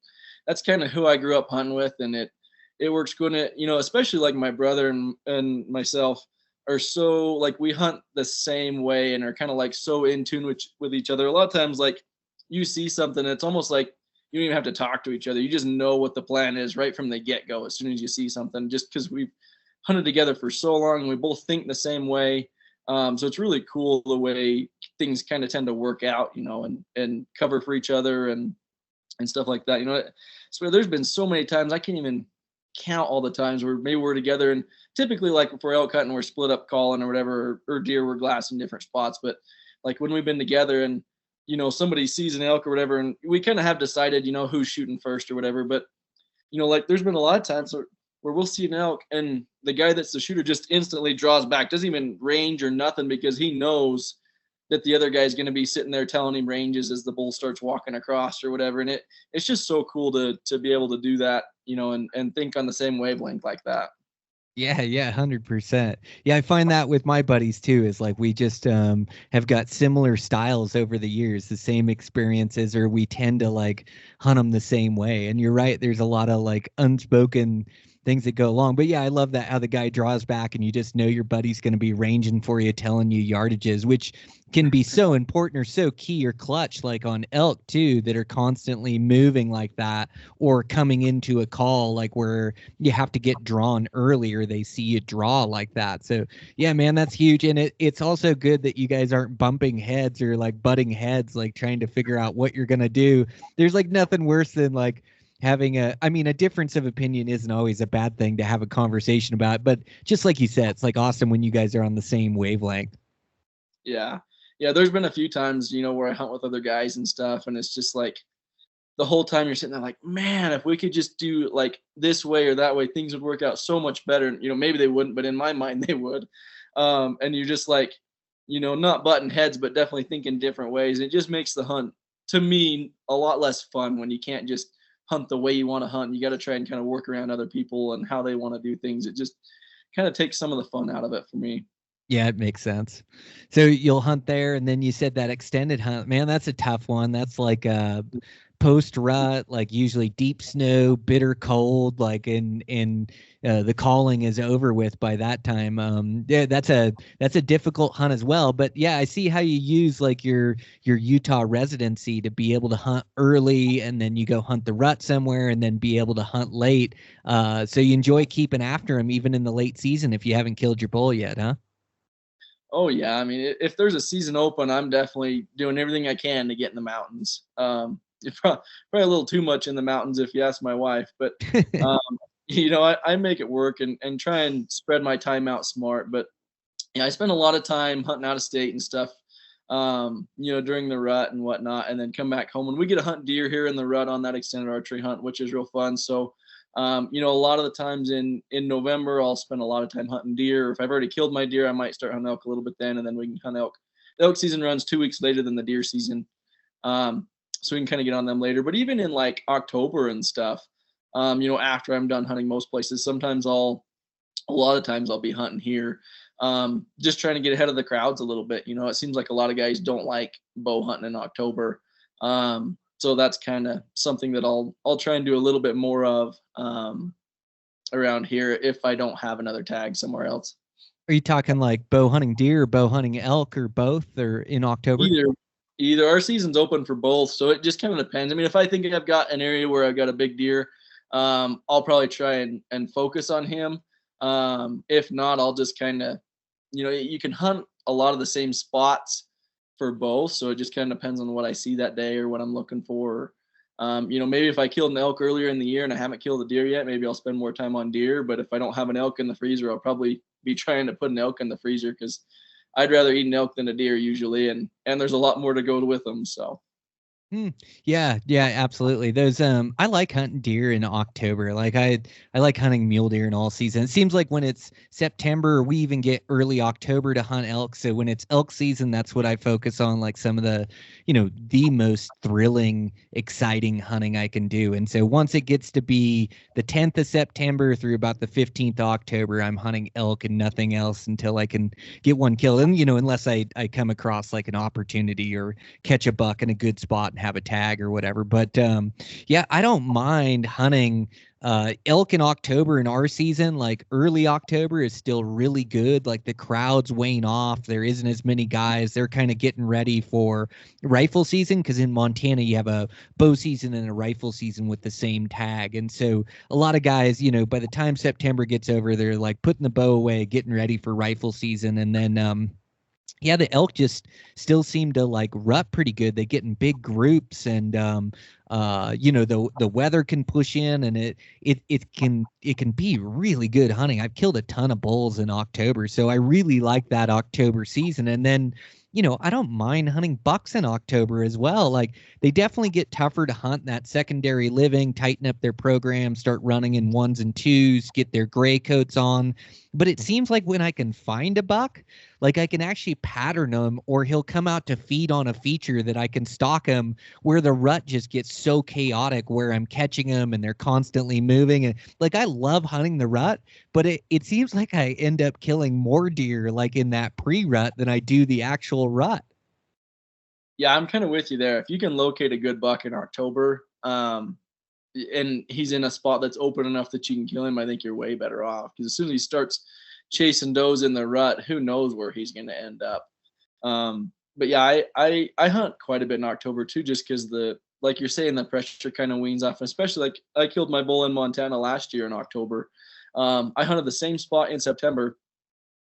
that's kind of who I grew up hunting with, and it works good. Especially like my brother and myself are so like we hunt the same way and are kind of like so in tune with each other. A lot of times, like you see something, it's almost like you don't even have to talk to each other. You just know what the plan is right from the get-go as soon as you see something, just because we've hunted together for so long and we both think the same way. So it's really cool the way things kind of tend to work out, and cover for each other and stuff like that. So there's been so many times I can't even count all the times where maybe we're together, and typically like for elk hunting, we're split up calling or whatever, or deer, we're glassing different spots. But like when we've been together and somebody sees an elk or whatever, and we kind of have decided, who's shooting first or whatever. But, like there's been a lot of times where we'll see an elk and the guy that's the shooter just instantly draws back, doesn't even range or nothing, because he knows that the other guy's going to be sitting there telling him ranges as the bull starts walking across or whatever. And it's just so cool to be able to do that, and think on the same wavelength like that. Yeah, 100%. Yeah, I find that with my buddies too, is like we just have got similar styles over the years, the same experiences, or we tend to like hunt them the same way. And you're right, there's a lot of like unspoken things that go along. But yeah, I love that how the guy draws back and you just know your buddy's going to be ranging for you, telling you yardages, which can be so important or so key or clutch, like on elk too, that are constantly moving like that, or coming into a call like where you have to get drawn earlier. They see you draw like that. So yeah, man, that's huge. And it's also good that you guys aren't bumping heads or like butting heads, like trying to figure out what you're going to do. There's like nothing worse than like having a difference of opinion isn't always a bad thing to have a conversation about, but just like you said, it's like awesome when you guys are on the same wavelength. Yeah. There's been a few times, where I hunt with other guys and stuff. And it's just like the whole time you're sitting there like, man, if we could just do like this way or that way, things would work out so much better. Maybe they wouldn't, but in my mind they would. And you're just like, not butting heads, but definitely thinking different ways. It just makes the hunt, to me, a lot less fun when you can't just hunt the way you want to hunt. You got to try and kind of work around other people and how they want to do things. It just kind of takes some of the fun out of it for me. Yeah, it makes sense. So you'll hunt there, and then you said that extended hunt, man, that's a tough one. That's like a post rut, like usually deep snow, bitter cold, like in the calling is over with by that time. Yeah, that's a difficult hunt as well. But yeah, I see how you use like your Utah residency to be able to hunt early, and then you go hunt the rut somewhere, and then be able to hunt late. So you enjoy keeping after them even in the late season if you haven't killed your bull yet, huh? Oh yeah, I mean, if there's a season open, I'm definitely doing everything I can to get in the mountains. It's probably a little too much in the mountains if you ask my wife, but I make it work and try and spread my time out smart. But yeah, I spend a lot of time hunting out of state and stuff, during the rut and whatnot, and then come back home. And we get to hunt deer here in the rut on that extended archery hunt, which is real fun. So a lot of the times in November, I'll spend a lot of time hunting deer. If I've already killed my deer, I might start hunting elk a little bit then, and then we can hunt elk. The elk season runs 2 weeks later than the deer season. So we can kind of get on them later. But even in like October and stuff, after I'm done hunting most places, a lot of times I'll be hunting here, just trying to get ahead of the crowds a little bit. It seems like a lot of guys don't like bow hunting in October. So that's kind of something that I'll try and do a little bit more of around here if I don't have another tag somewhere else. Are you talking like bow hunting deer or bow hunting elk or both, or in October? Either. Our season's open for both, so it just kind of depends. I mean, if I think I've got an area where I've got a big deer, I'll probably try and focus on him. If not, I'll just kind of, you can hunt a lot of the same spots for both, so it just kind of depends on what I see that day or what I'm looking for. Maybe if I killed an elk earlier in the year and I haven't killed a deer yet, maybe I'll spend more time on deer. But if I don't have an elk in the freezer, I'll probably be trying to put an elk in the freezer, because I'd rather eat an elk than a deer usually, and there's a lot more to go with them. So. Yeah, absolutely. Those I like hunting deer in October. Like I like hunting mule deer in all season. It seems like when it's September, we even get early October to hunt elk. So when it's elk season, that's what I focus on, like some of the, the most thrilling, exciting hunting I can do. And so once it gets to be the 10th of September through about the 15th of October, I'm hunting elk and nothing else until I can get one killed. And unless I come across like an opportunity or catch a buck in a good spot have a tag or whatever. But yeah, I don't mind hunting elk in October in our season. Like early October is still really good. Like the crowd's wane off. There isn't as many guys. They're kind of getting ready for rifle season, because in Montana you have a bow season and a rifle season with the same tag. And so a lot of guys, by the time September gets over, they're like putting the bow away, getting ready for rifle season. And then yeah, the elk just still seem to like rut pretty good. They get in big groups, and the weather can push in, and it can be really good hunting. I've killed a ton of bulls in October, so I really like that October season. And then I don't mind hunting bucks in October as well. Like, they definitely get tougher to hunt that secondary living, tighten up their program, start running in 1s and 2s, get their gray coats on. But it seems like when I can find a buck, like I can actually pattern him, or he'll come out to feed on a feature that I can stalk him, where the rut just gets so chaotic where I'm catching them and they're constantly moving. And like, I love hunting the rut, but it seems like I end up killing more deer like in that pre-rut than I do the actual rut. Yeah, I'm kind of with you there. If you can locate a good buck in October, and he's in a spot that's open enough that you can kill him, I think you're way better off. Because as soon as he starts chasing does in the rut, who knows where he's going to end up. But yeah, I hunt quite a bit in October too, just because like you're saying, the pressure kind of weans off. Especially like I killed my bull in Montana last year in October. I hunted the same spot in September,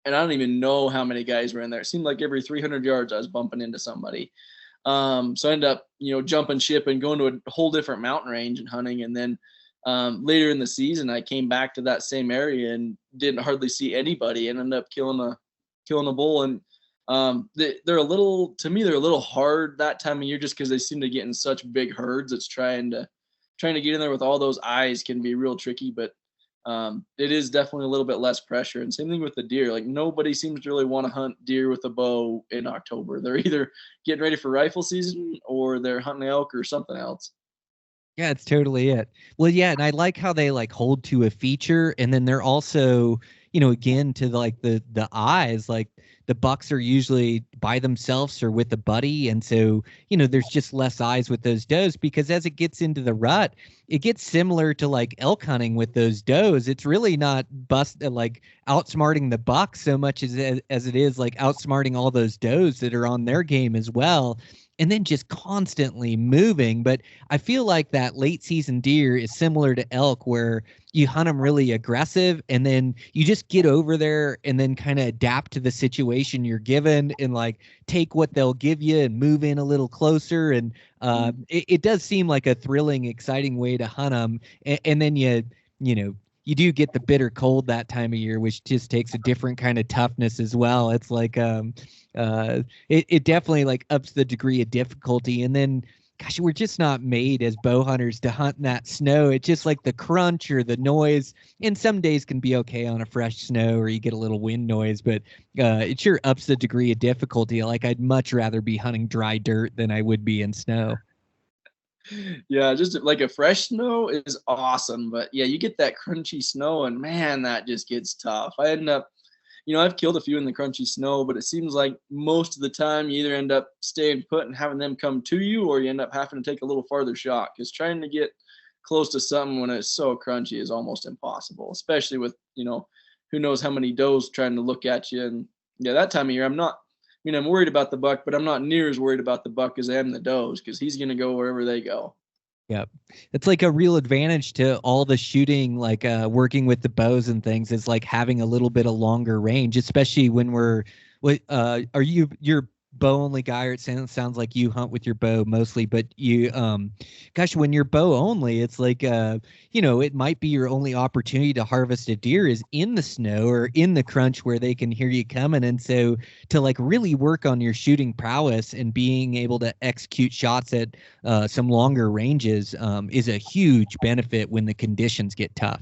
and I don't even know how many guys were in there. It seemed like every 300 yards I was bumping into somebody. So I ended up, jumping ship and going to a whole different mountain range and hunting. And then later in the season, I came back to that same area and didn't hardly see anybody, and ended up killing a bull. And they're a little hard that time of year, just because they seem to get in such big herds. It's trying to get in there with all those eyes can be real tricky, but it is definitely a little bit less pressure. And same thing with the deer. Like, nobody seems to really want to hunt deer with a bow in October. They're either getting ready for rifle season or they're hunting elk or something else. Yeah, it's totally it. Well, yeah, and I like how they like hold to a feature, and then they're also, again, to like the eyes, like the bucks are usually by themselves or with a buddy, and so there's just less eyes with those does, because as it gets into the rut, it gets similar to like elk hunting with those does. It's really not like outsmarting the bucks so much as it is like outsmarting all those does that are on their game as well, and then just constantly moving. But I feel like that late season deer is similar to elk, where you hunt them really aggressive, and then you just get over there and then kind of adapt to the situation you're given, and like take what they'll give you and move in a little closer. And it does seem like a thrilling, exciting way to hunt them. And then you do get the bitter cold that time of year, which just takes a different kind of toughness as well. It's like it definitely like ups the degree of difficulty. And then, gosh, we're just not made as bow hunters to hunt in that snow. It's just like the crunch or the noise. And some days can be okay on a fresh snow, or you get a little wind noise, but it sure ups the degree of difficulty. Like, I'd much rather be hunting dry dirt than I would be in snow. Yeah, just like a fresh snow is awesome, but yeah, you get that crunchy snow, and man, that just gets tough. I end up, I've killed a few in the crunchy snow, but it seems like most of the time you either end up staying put and having them come to you, or you end up having to take a little farther shot, because trying to get close to something when it's so crunchy is almost impossible, especially with, who knows how many does trying to look at you. And yeah, that time of year, I'm worried about the buck, but I'm not near as worried about the buck as I am the does, because he's going to go wherever they go. Yep. It's like a real advantage to all the shooting, like working with the bows and things, is like having a little bit of longer range, especially when are you're bow only guy, or it sounds like you hunt with your bow mostly, but you, gosh, when you're bow only, it's like, it might be your only opportunity to harvest a deer is in the snow or in the crunch where they can hear you coming. And so to like really work on your shooting prowess and being able to execute shots at some longer ranges is a huge benefit when the conditions get tough.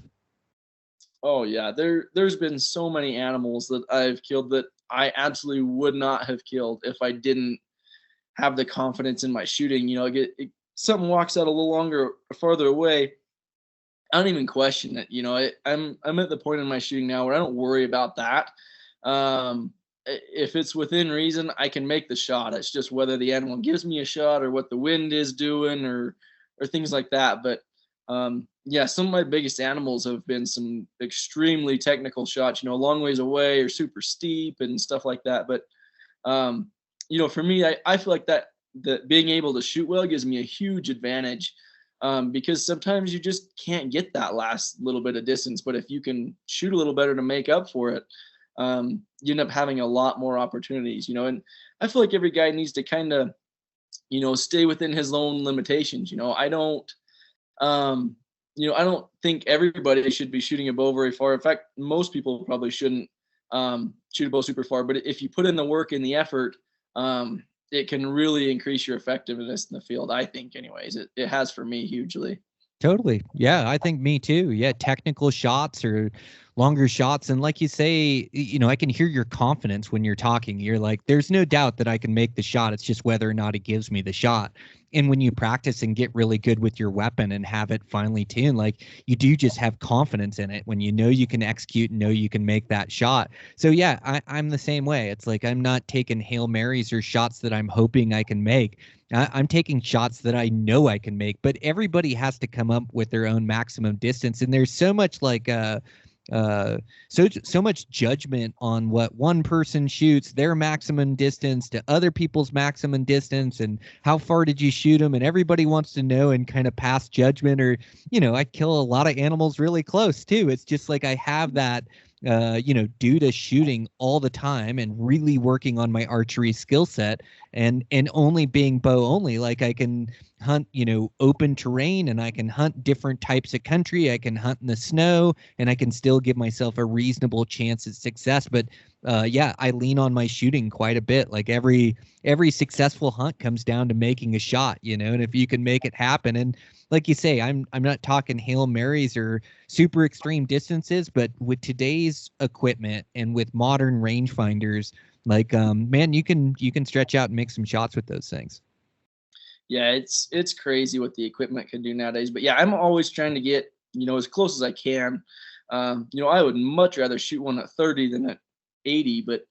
Oh yeah, there's been so many animals that I've killed that I absolutely would not have killed if I didn't have the confidence in my shooting. Something walks out a little longer, farther away, I don't even question it. I'm at the point in my shooting now where I don't worry about that. If it's within reason, I can make the shot. It's just whether the animal gives me a shot or what the wind is doing or things like that. But yeah, some of my biggest animals have been some extremely technical shots, a long ways away or super steep and stuff like that. But, for me, I feel like that being able to shoot well gives me a huge advantage, because sometimes you just can't get that last little bit of distance. But if you can shoot a little better to make up for it, you end up having a lot more opportunities, and I feel like every guy needs to kind of, stay within his own limitations. I don't think everybody should be shooting a bow very far. In fact, most people probably shouldn't shoot a bow super far. But if you put in the work and the effort, it can really increase your effectiveness in the field. I think, anyways, it has for me hugely. Totally. Yeah, I think me too. Yeah, technical shots or longer shots. And like you say, I can hear your confidence when you're talking. You're like, there's no doubt that I can make the shot. It's just whether or not it gives me the shot. And when you practice and get really good with your weapon and have it finely tuned, like you do just have confidence in it when you know you can execute and know you can make that shot. So yeah, I'm the same way. It's like I'm not taking Hail Marys or shots that I'm hoping I can make. I'm taking shots that I know I can make, but everybody has to come up with their own maximum distance. And there's so much like so much judgment on what one person shoots, their maximum distance to other people's maximum distance, and how far did you shoot them? And everybody wants to know and kind of pass judgment. Or, I kill a lot of animals really close too. It's just like I have that due to shooting all the time and really working on my archery skill set and only being bow only, like I can hunt, open terrain, and I can hunt different types of country. I can hunt in the snow, and I can still give myself a reasonable chance at success. But I lean on my shooting quite a bit. Like every successful hunt comes down to making a shot, and if you can make it happen. And like you say, I'm not talking Hail Marys or super extreme distances, but with today's equipment and with modern rangefinders, like man, you can stretch out and make some shots with those things. Yeah, it's crazy what the equipment can do nowadays. But yeah, I'm always trying to get, as close as I can. I would much rather shoot one at 30 than at 80, but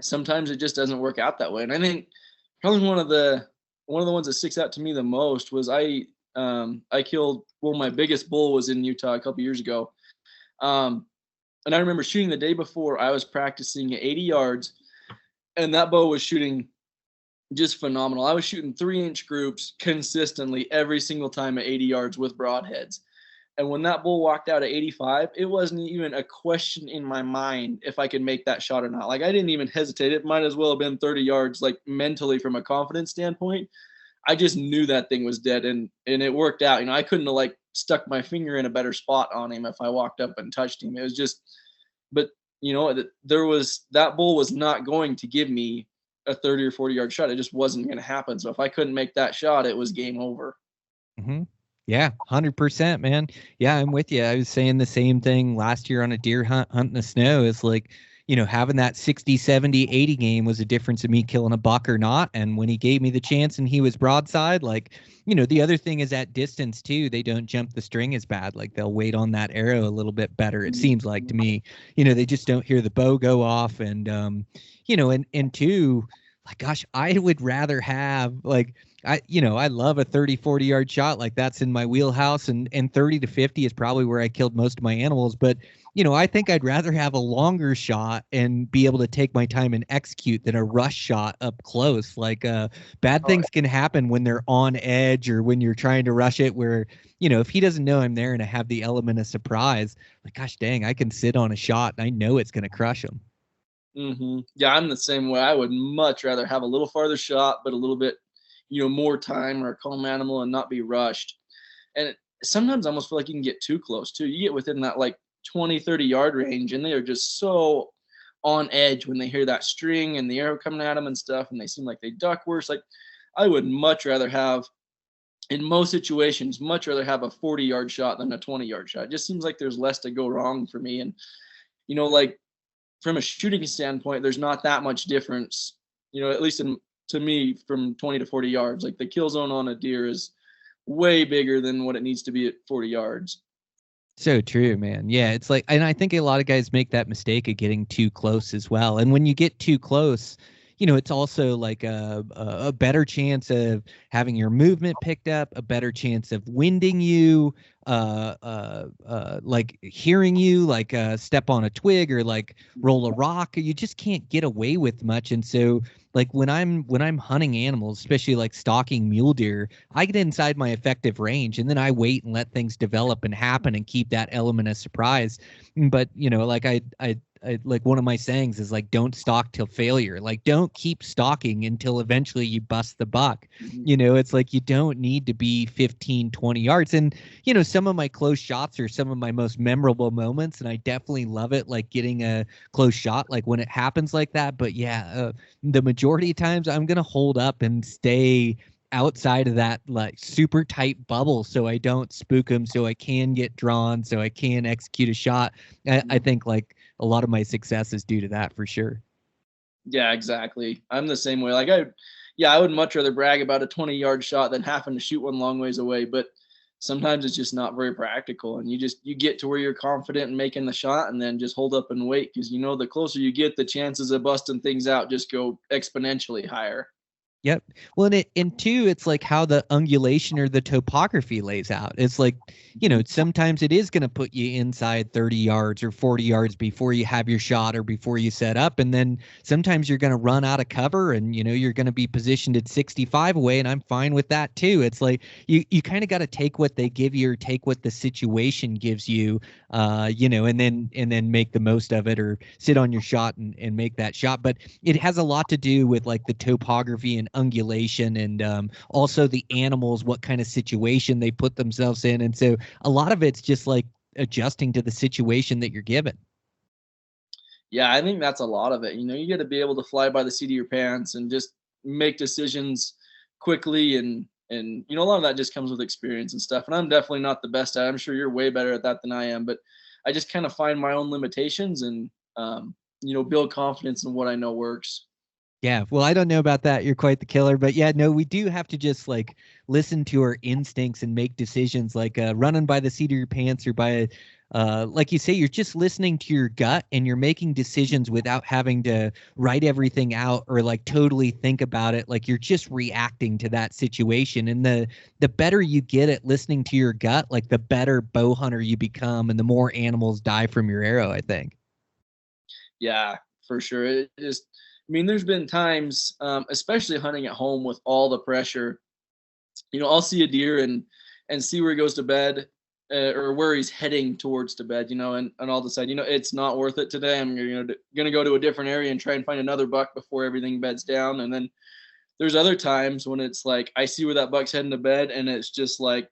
sometimes it just doesn't work out that way. And I think probably one of the ones that sticks out to me the most was I killed, my biggest bull was in Utah a couple years ago. And I remember shooting the day before. I was practicing at 80 yards, and that bow was shooting just phenomenal. I was shooting 3-inch groups consistently every single time at 80 yards with broadheads. And when that bull walked out at 85, it wasn't even a question in my mind if I could make that shot or not. Like, I didn't even hesitate. It might as well have been 30 yards, like mentally from a confidence standpoint. I just knew that thing was dead, and it worked out. I couldn't have like stuck my finger in a better spot on him if I walked up and touched him. It was just, but that bull was not going to give me a 30 or 40 yard shot. It just wasn't going to happen. So if I couldn't make that shot, it was game over. Mm-hmm. Yeah, 100%, man. Yeah, I'm with you. I was saying the same thing last year on a deer hunt in the snow. It's like, having that 60, 70, 80 game was a difference of me killing a buck or not. And when he gave me the chance and he was broadside, like, the other thing is at distance too, they don't jump the string as bad. Like they'll wait on that arrow a little bit better. It seems like to me, they just don't hear the bow go off. And, and two, like, gosh, I would rather have like, I love a 30, 40 yard shot. Like that's in my wheelhouse, and 30 to 50 is probably where I killed most of my animals. But, I think I'd rather have a longer shot and be able to take my time and execute than a rush shot up close. Like bad things can happen when they're on edge or when you're trying to rush it where, if he doesn't know I'm there and I have the element of surprise, like, gosh, dang, I can sit on a shot and I know it's going to crush him. Mm-hmm. Yeah, I'm the same way. I would much rather have a little farther shot, but a little bit, more time or a calm animal and not be rushed. And sometimes I almost feel like you can get too close too. You get within that like 20, 30 yard range, and they are just so on edge when they hear that string and the arrow coming at them and stuff, and they seem like they duck worse. Like I would much rather have, in most situations, much rather have a 40 yard shot than a 20 yard shot. It just seems like there's less to go wrong for me. And, like from a shooting standpoint, there's not that much difference, at least to me, from 20 to 40 yards. Like the kill zone on a deer is way bigger than what it needs to be at 40 yards. So true, man. Yeah, it's like, and I think a lot of guys make that mistake of getting too close as well. And when you get too close, it's also like a better chance of having your movement picked up, a better chance of winding you, like hearing you, like step on a twig or like roll a rock. You just can't get away with much. And so, like when I'm hunting animals, especially like stalking mule deer, I get inside my effective range and then I wait and let things develop and happen and keep that element of surprise. But like I like one of my sayings is like, don't stalk till failure. Like don't keep stalking until eventually you bust the buck. It's like you don't need to be 15, 20 yards. And, some of my close shots are some of my most memorable moments, and I definitely love it, like getting a close shot, like when it happens like that. But yeah, the majority of times I'm gonna hold up and stay outside of that like super tight bubble so I don't spook them, so I can get drawn, so I can execute a shot. I think like a lot of my success is due to that for sure. Yeah, exactly. I'm the same way. Like I would much rather brag about a 20-yard shot than having to shoot one long ways away. But sometimes it's just not very practical, and you get to where you're confident in making the shot, and then just hold up and wait, because the closer you get, the chances of busting things out just go exponentially higher. Yep. Well, and two, it's like how the ungulation or the topography lays out. It's like, sometimes it is going to put you inside 30 yards or 40 yards before you have your shot or before you set up. And then sometimes you're going to run out of cover, and, you're going to be positioned at 65 away. And I'm fine with that too. It's like you kind of got to take what they give you or take what the situation gives you, and then make the most of it, or sit on your shot and make that shot. But it has a lot to do with like the topography and ungulation, and also the animals, what kind of situation they put themselves in. And so a lot of it's just like adjusting to the situation that you're given. Yeah, I think that's a lot of it. You got to be able to fly by the seat of your pants and just make decisions quickly, and a lot of that just comes with experience and stuff. And I'm definitely not the best at it. I'm sure you're way better at that than I am, but I just kind of find my own limitations and build confidence in what I know works. Yeah, well, I don't know about that. You're quite the killer. But yeah, no, we do have to just like listen to our instincts and make decisions, like running by the seat of your pants, or by, like you say, you're just listening to your gut, and you're making decisions without having to write everything out or like totally think about it. Like you're just reacting to that situation. And the better you get at listening to your gut, like the better bow hunter you become, and the more animals die from your arrow, I think. Yeah, for sure. There's been times, especially hunting at home with all the pressure, I'll see a deer and see where he goes to bed, or where he's heading towards to bed, and I'll decide, it's not worth it today. I'm gonna go to a different area and try and find another buck before everything beds down. And then there's other times when it's like I see where that buck's heading to bed, and it's just like,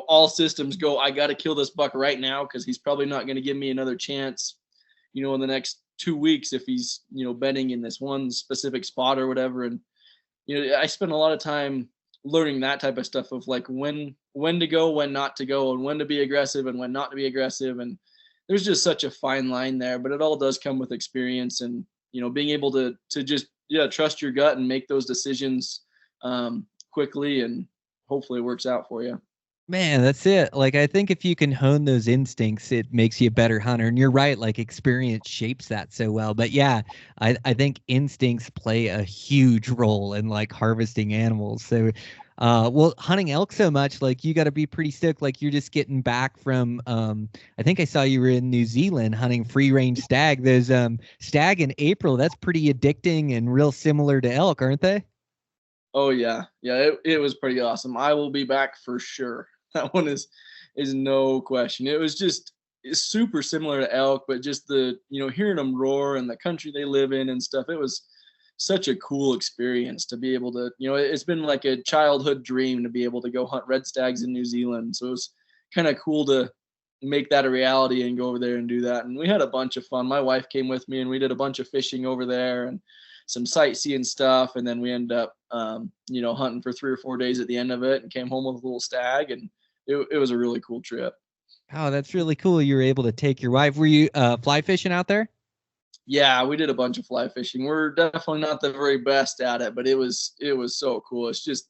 all systems go. I got to kill this buck right now, because he's probably not going to give me another chance, in the next 2 weeks, if he's bedding in this one specific spot or whatever. And I spend a lot of time learning that type of stuff of like when to go, when not to go, and when to be aggressive and when not to be aggressive. And there's just such a fine line there, but it all does come with experience, and being able to just trust your gut and make those decisions quickly, and hopefully it works out for you. Man, that's it. Like, I think if you can hone those instincts, it makes you a better hunter. And you're right, like experience shapes that so well. But yeah, I think instincts play a huge role in like harvesting animals. So, well, hunting elk so much, like you got to be pretty stoked. Like you're just getting back from, I think I saw you were in New Zealand hunting free range stag. Those stag in April, that's pretty addicting and real similar to elk, aren't they? Oh yeah. It was pretty awesome. I will be back for sure. That one is no question. It was just super similar to elk, but just the hearing them roar and the country they live in and stuff. It was such a cool experience to be able to, it's been like a childhood dream to be able to go hunt red stags in New Zealand. So it was kind of cool to make that a reality and go over there and do that. And we had a bunch of fun. My wife came with me, and we did a bunch of fishing over there and some sightseeing stuff. And then we ended up, hunting for 3 or 4 days at the end of it, and came home with a little stag, and it was a really cool trip. Oh, that's really cool. You were able to take your wife. Were you fly fishing out there? Yeah, we did a bunch of fly fishing. We're definitely not the very best at it, but it was so cool. It's just,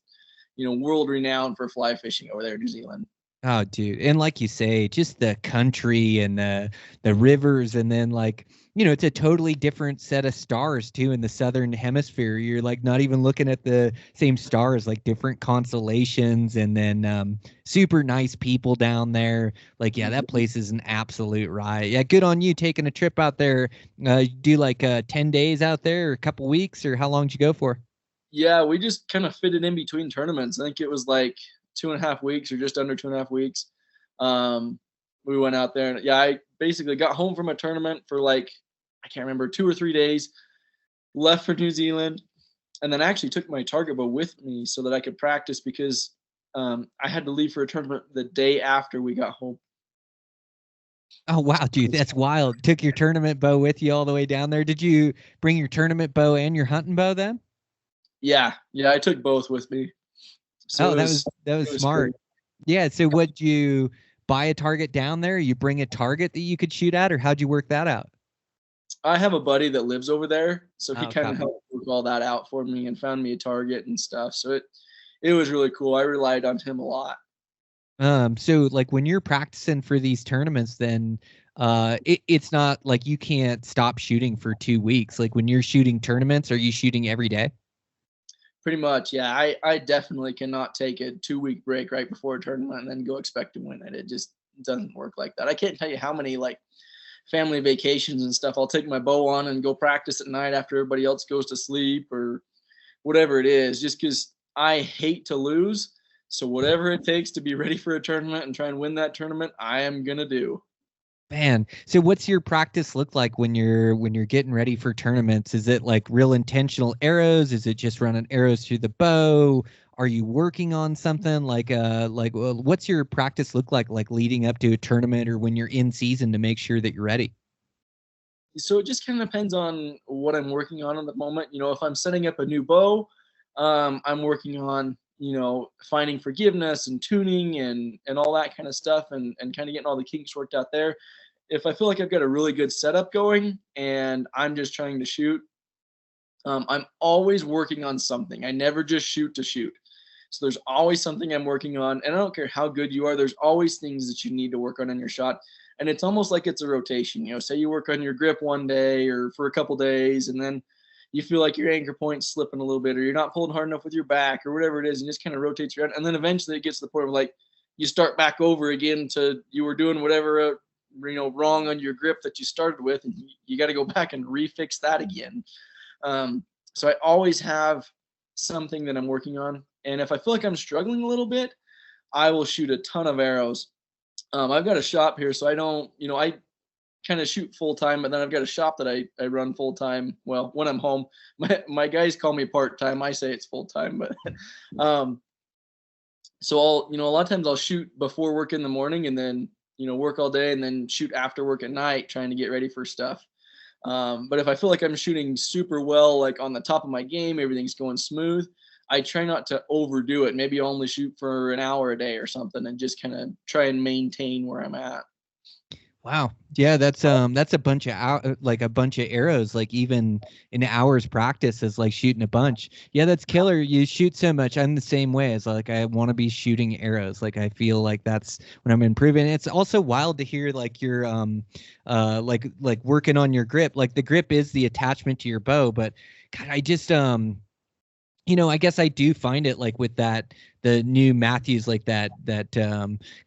world renowned for fly fishing over there in New Zealand. Oh, dude. And like you say, just the country and the rivers, and then like, it's a totally different set of stars too in the southern hemisphere. You're like not even looking at the same stars, like different constellations, and then super nice people down there. Like, yeah, that place is an absolute riot. Yeah, good on you taking a trip out there. Do like 10 days out there, or a couple weeks, or how long did you go for? Yeah, we just kind of fit it in between tournaments. I think it was like 2.5 weeks, or just under 2.5 weeks. We went out there, and yeah, I basically got home from a tournament for like, I can't remember, 2 or 3 days, left for New Zealand, and then actually took my target bow with me so that I could practice, because I had to leave for a tournament the day after we got home. Oh wow, dude, that's wild. Took your tournament bow with you all the way down there. Did you bring your tournament bow and your hunting bow then? Yeah, I took both with me. So Oh, that was smart. cool. Yeah. So would you buy a target down there? You bring a target that you could shoot at, or how'd you work that out? I have a buddy that lives over there, so he Oh, kind of copy. helped work all that out for me and found me a target and stuff. So it was really cool. I relied on him a lot. So like when you're practicing for these tournaments, then it's not like you can't stop shooting for 2 weeks. Like when you're shooting tournaments, are you shooting every day? Pretty much, yeah. I definitely cannot take a 2-week break right before a tournament and then go expect to win it. It just doesn't work like that. I can't tell you how many like family vacations and stuff I'll take my bow on and go practice at night after everybody else goes to sleep or whatever it is, just because I hate to lose. So whatever it takes to be ready for a tournament and try and win that tournament, I am gonna do. Man, so what's your practice look like when you're getting ready for tournaments? Is it like real intentional arrows? Is it just running arrows through the bow? Are you working on something what's your practice look like leading up to a tournament or when you're in season to make sure that you're ready? So it just kind of depends on what I'm working on at the moment. If I'm setting up a new bow, I'm working on finding forgiveness and tuning and all that kind of stuff and kind of getting all the kinks worked out there. If I feel like I've got a really good setup going and I'm just trying to shoot, I'm always working on something. I never just shoot to shoot. So there's always something I'm working on, and I don't care how good you are. There's always things that you need to work on in your shot, and it's almost like it's a rotation. Say you work on your grip one day or for a couple days, and then you feel like your anchor point's slipping a little bit, or you're not pulling hard enough with your back, or whatever it is, and just kind of rotates around. And then eventually it gets to the point of like you start back over again to you were doing whatever wrong on your grip that you started with, and you got to go back and refix that again. So I always have something that I'm working on, and if I feel like I'm struggling a little bit, I will shoot a ton of arrows. I've got a shop here, so I don't, I kind of shoot full time, but then I've got a shop that I run full time. Well, when I'm home, my guys call me part time. I say it's full time, but so I'll, a lot of times I'll shoot before work in the morning and then, work all day and then shoot after work at night, trying to get ready for stuff. But if I feel like I'm shooting super well, like on the top of my game, everything's going smooth, I try not to overdo it. Maybe I'll only shoot for an hour a day or something and just kind of try and maintain where I'm at. Wow. Yeah, that's a bunch of a bunch of arrows, like even an hour's practice is like shooting a bunch. Yeah, that's killer. You shoot so much. I'm the same way. As like I want to be shooting arrows. Like I feel like that's when I'm improving. It's also wild to hear like you're like working on your grip. Like the grip is the attachment to your bow, but God, I just I guess I do find it like with the new Matthews, like that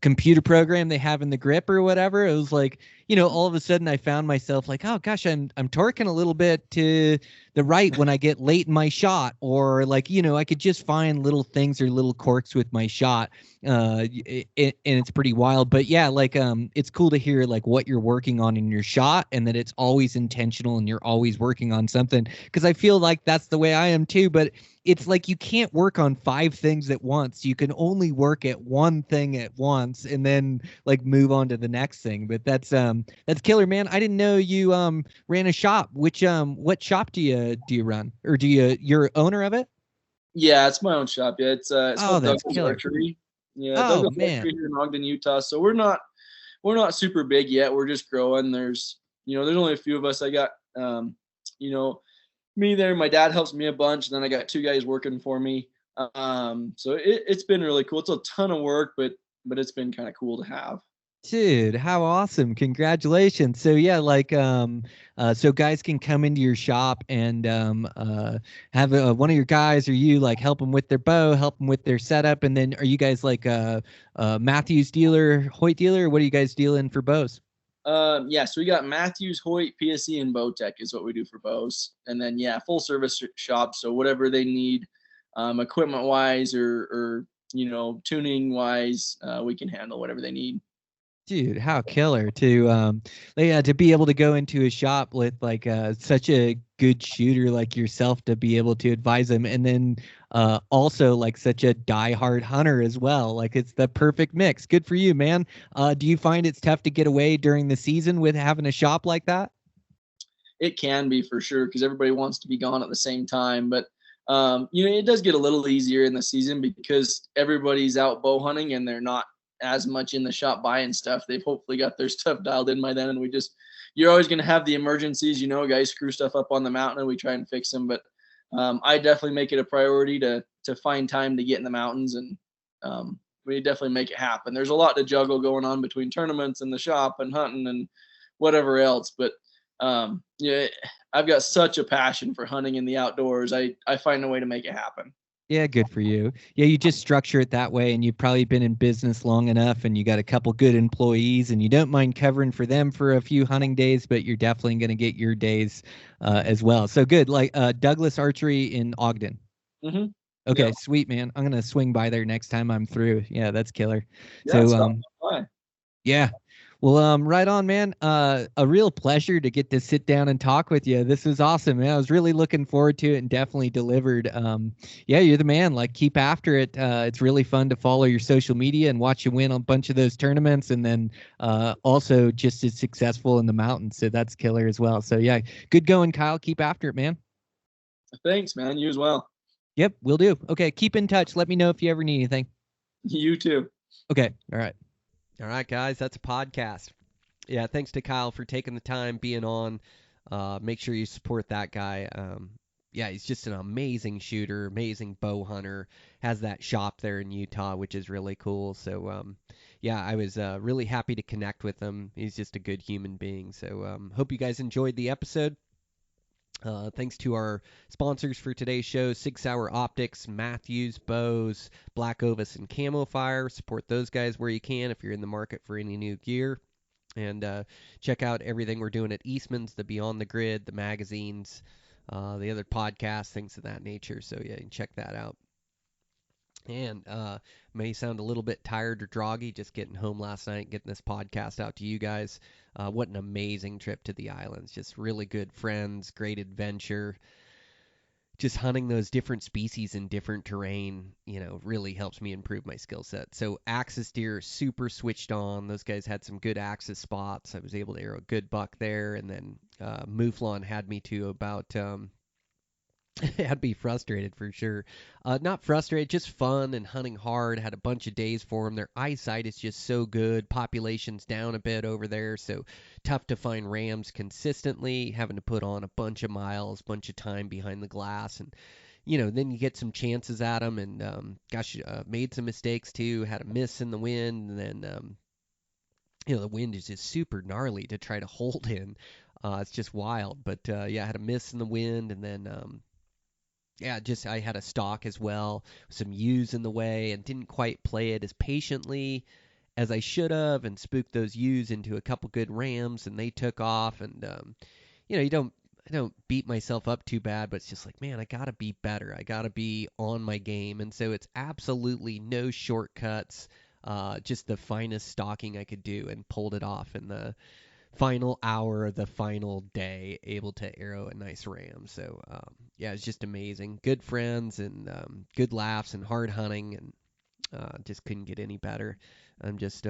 computer program they have in the grip or whatever. It was like, all of a sudden I found myself like, oh gosh, I'm torquing a little bit to the right when I get late in my shot, or like, I could just find little things or little quirks with my shot. And it's pretty wild, but yeah, like, it's cool to hear like what you're working on in your shot and that it's always intentional and you're always working on something. Cause I feel like that's the way I am too, but it's like you can't work on 5 things at once. You can only work at one thing at once and then like move on to the next thing. But that's killer, man. I didn't know you ran a shop. Which what shop do you run? Or you're owner of it? Yeah, it's my own shop. Yeah, it's called that's Douglas killer. Archery. Yeah, Oh Douglas man. Archery here in Ogden, Utah. So we're not super big yet. We're just growing. There's only a few of us. I got me there. My dad helps me a bunch, and then I got 2 guys working for me. So it's been really cool. It's a ton of work, but it's been kind of cool to have. Dude, how awesome. Congratulations. So yeah, like so guys can come into your shop and have one of your guys or you like help them with their bow, help them with their setup, and then are you guys like Matthews dealer, Hoyt dealer, or what are you guys dealing for bows? Yeah, so we got Matthews, Hoyt, PSE, and Bowtech is what we do for bows. And then yeah, full service shop. So whatever they need, equipment wise or tuning wise, we can handle whatever they need. Dude, how killer to be able to go into a shop with like such a good shooter like yourself to be able to advise them, and then also like such a diehard hunter as well. Like it's the perfect mix. Good for you, man. Do you find it's tough to get away during the season with having a shop like that? It can be for sure because everybody wants to be gone at the same time. But it does get a little easier in the season because everybody's out bow hunting and they're not as much in the shop buying stuff. They've hopefully got their stuff dialed in by then, and you're always going to have the emergencies. Guys screw stuff up on the mountain, and we try and fix them. But I definitely make it a priority to find time to get in the mountains, and we definitely make it happen. There's a lot to juggle going on between tournaments and the shop and hunting and whatever else, but I've got such a passion for hunting in the outdoors. I find a way to make it happen. Yeah, good for you. Yeah, you just structure it that way, and you've probably been in business long enough, and you got a couple good employees, and you don't mind covering for them for a few hunting days, but you're definitely going to get your days as well. So good. Like Douglas Archery in Ogden. Mm-hmm. Okay, Yeah. sweet, man. I'm gonna swing by there next time I'm through. Yeah, that's killer. Yeah, So yeah. Well, right on, man. A real pleasure to get to sit down and talk with you. This was awesome, man. I was really looking forward to it and definitely delivered. Yeah, you're the man. Like, keep after it. It's really fun to follow your social media and watch you win a bunch of those tournaments, and then also just as successful in the mountains. So that's killer as well. So yeah, good going, Kyle. Keep after it, man. Thanks, man. You as well. Yep, will do. Okay, keep in touch. Let me know if you ever need anything. You too. Okay, all right. All right, guys, that's a podcast. Yeah, thanks to Kyle for taking the time, being on. Make sure you support that guy. Yeah, he's just an amazing shooter, amazing bow hunter. Has that shop there in Utah, which is really cool. So, yeah, I was really happy to connect with him. He's just a good human being. So, hope you guys enjoyed the episode. Thanks to our sponsors for today's show, 6 Hour Optics, Matthews Bows, Black Ovis, and Camo Fire. Support those guys where you can if you're in the market for any new gear. And check out everything we're doing at Eastmans, the Beyond the Grid, the magazines, the other podcasts, things of that nature. So, yeah, you can check that out. And may sound a little bit tired or groggy just getting home last night, getting this podcast out to you guys. What an amazing trip to the islands. Just really good friends, great adventure. Just hunting those different species in different terrain, really helps me improve my skill set. So axis deer, super switched on. Those guys had some good axis spots. I was able to arrow a good buck there. And then Mouflon had me to about... I'd be frustrated for sure. Not frustrated, just fun and hunting hard. Had a bunch of days for them. Their eyesight is just so good. Population's down a bit over there, so tough to find rams consistently. Having to put on a bunch of miles, bunch of time behind the glass, and then you get some chances at them. And made some mistakes too. Had a miss in the wind, and then the wind is just super gnarly to try to hold in. It's just wild. But yeah, I had a miss in the wind, and then. I had a stalk as well, some ewes in the way, and didn't quite play it as patiently as I should have, and spooked those ewes into a couple good rams, and they took off. And I don't beat myself up too bad, but it's just like, man, I gotta be better. I gotta be on my game, and so it's absolutely no shortcuts. Just the finest stalking I could do, and pulled it off in the final hour of the final day, able to arrow a nice ram. So yeah, it's just amazing. Good friends and good laughs and hard hunting, and just couldn't get any better. I'm just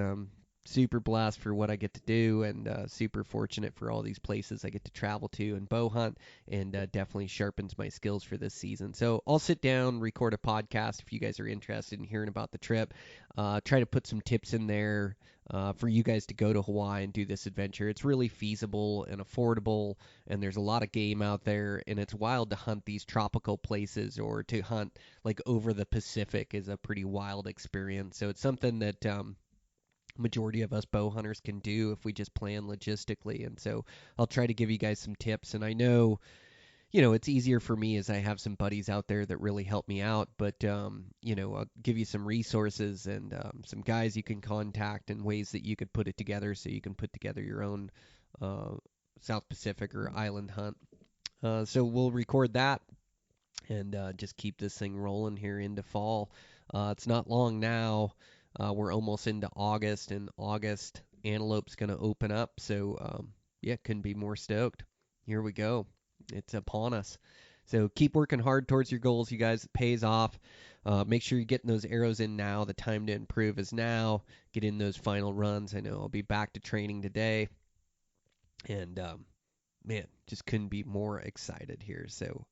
super blessed for what I get to do, and super fortunate for all these places I get to travel to and bow hunt, and definitely sharpens my skills for this season. So I'll sit down, record a podcast if you guys are interested in hearing about the trip. Try to put some tips in there for you guys to go to Hawaii and do this adventure. It's really feasible and affordable, and there's a lot of game out there, and it's wild to hunt these tropical places, or to hunt like over the Pacific is a pretty wild experience. So it's something that majority of us bow hunters can do if we just plan logistically. And so I'll try to give you guys some tips. And I know, it's easier for me as I have some buddies out there that really help me out, but I'll give you some resources and some guys you can contact, and ways that you could put it together so you can put together your own South Pacific or island hunt. So we'll record that and just keep this thing rolling here into fall. It's not long now. We're almost into August, and August antelope's going to open up. So, yeah, couldn't be more stoked. Here we go. It's upon us. So keep working hard towards your goals, you guys. It pays off. Make sure you're getting those arrows in now. The time to improve is now. Get in those final runs. I know I'll be back to training today. And, man, just couldn't be more excited here. So,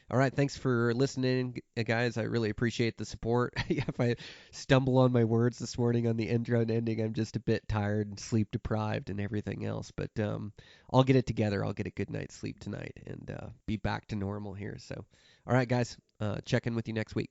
all right, thanks for listening, guys. I really appreciate the support. If I stumble on my words this morning on the intro and ending, I'm just a bit tired and sleep deprived and everything else. But I'll get it together. I'll get a good night's sleep tonight and be back to normal here. So, all right, guys, check in with you next week.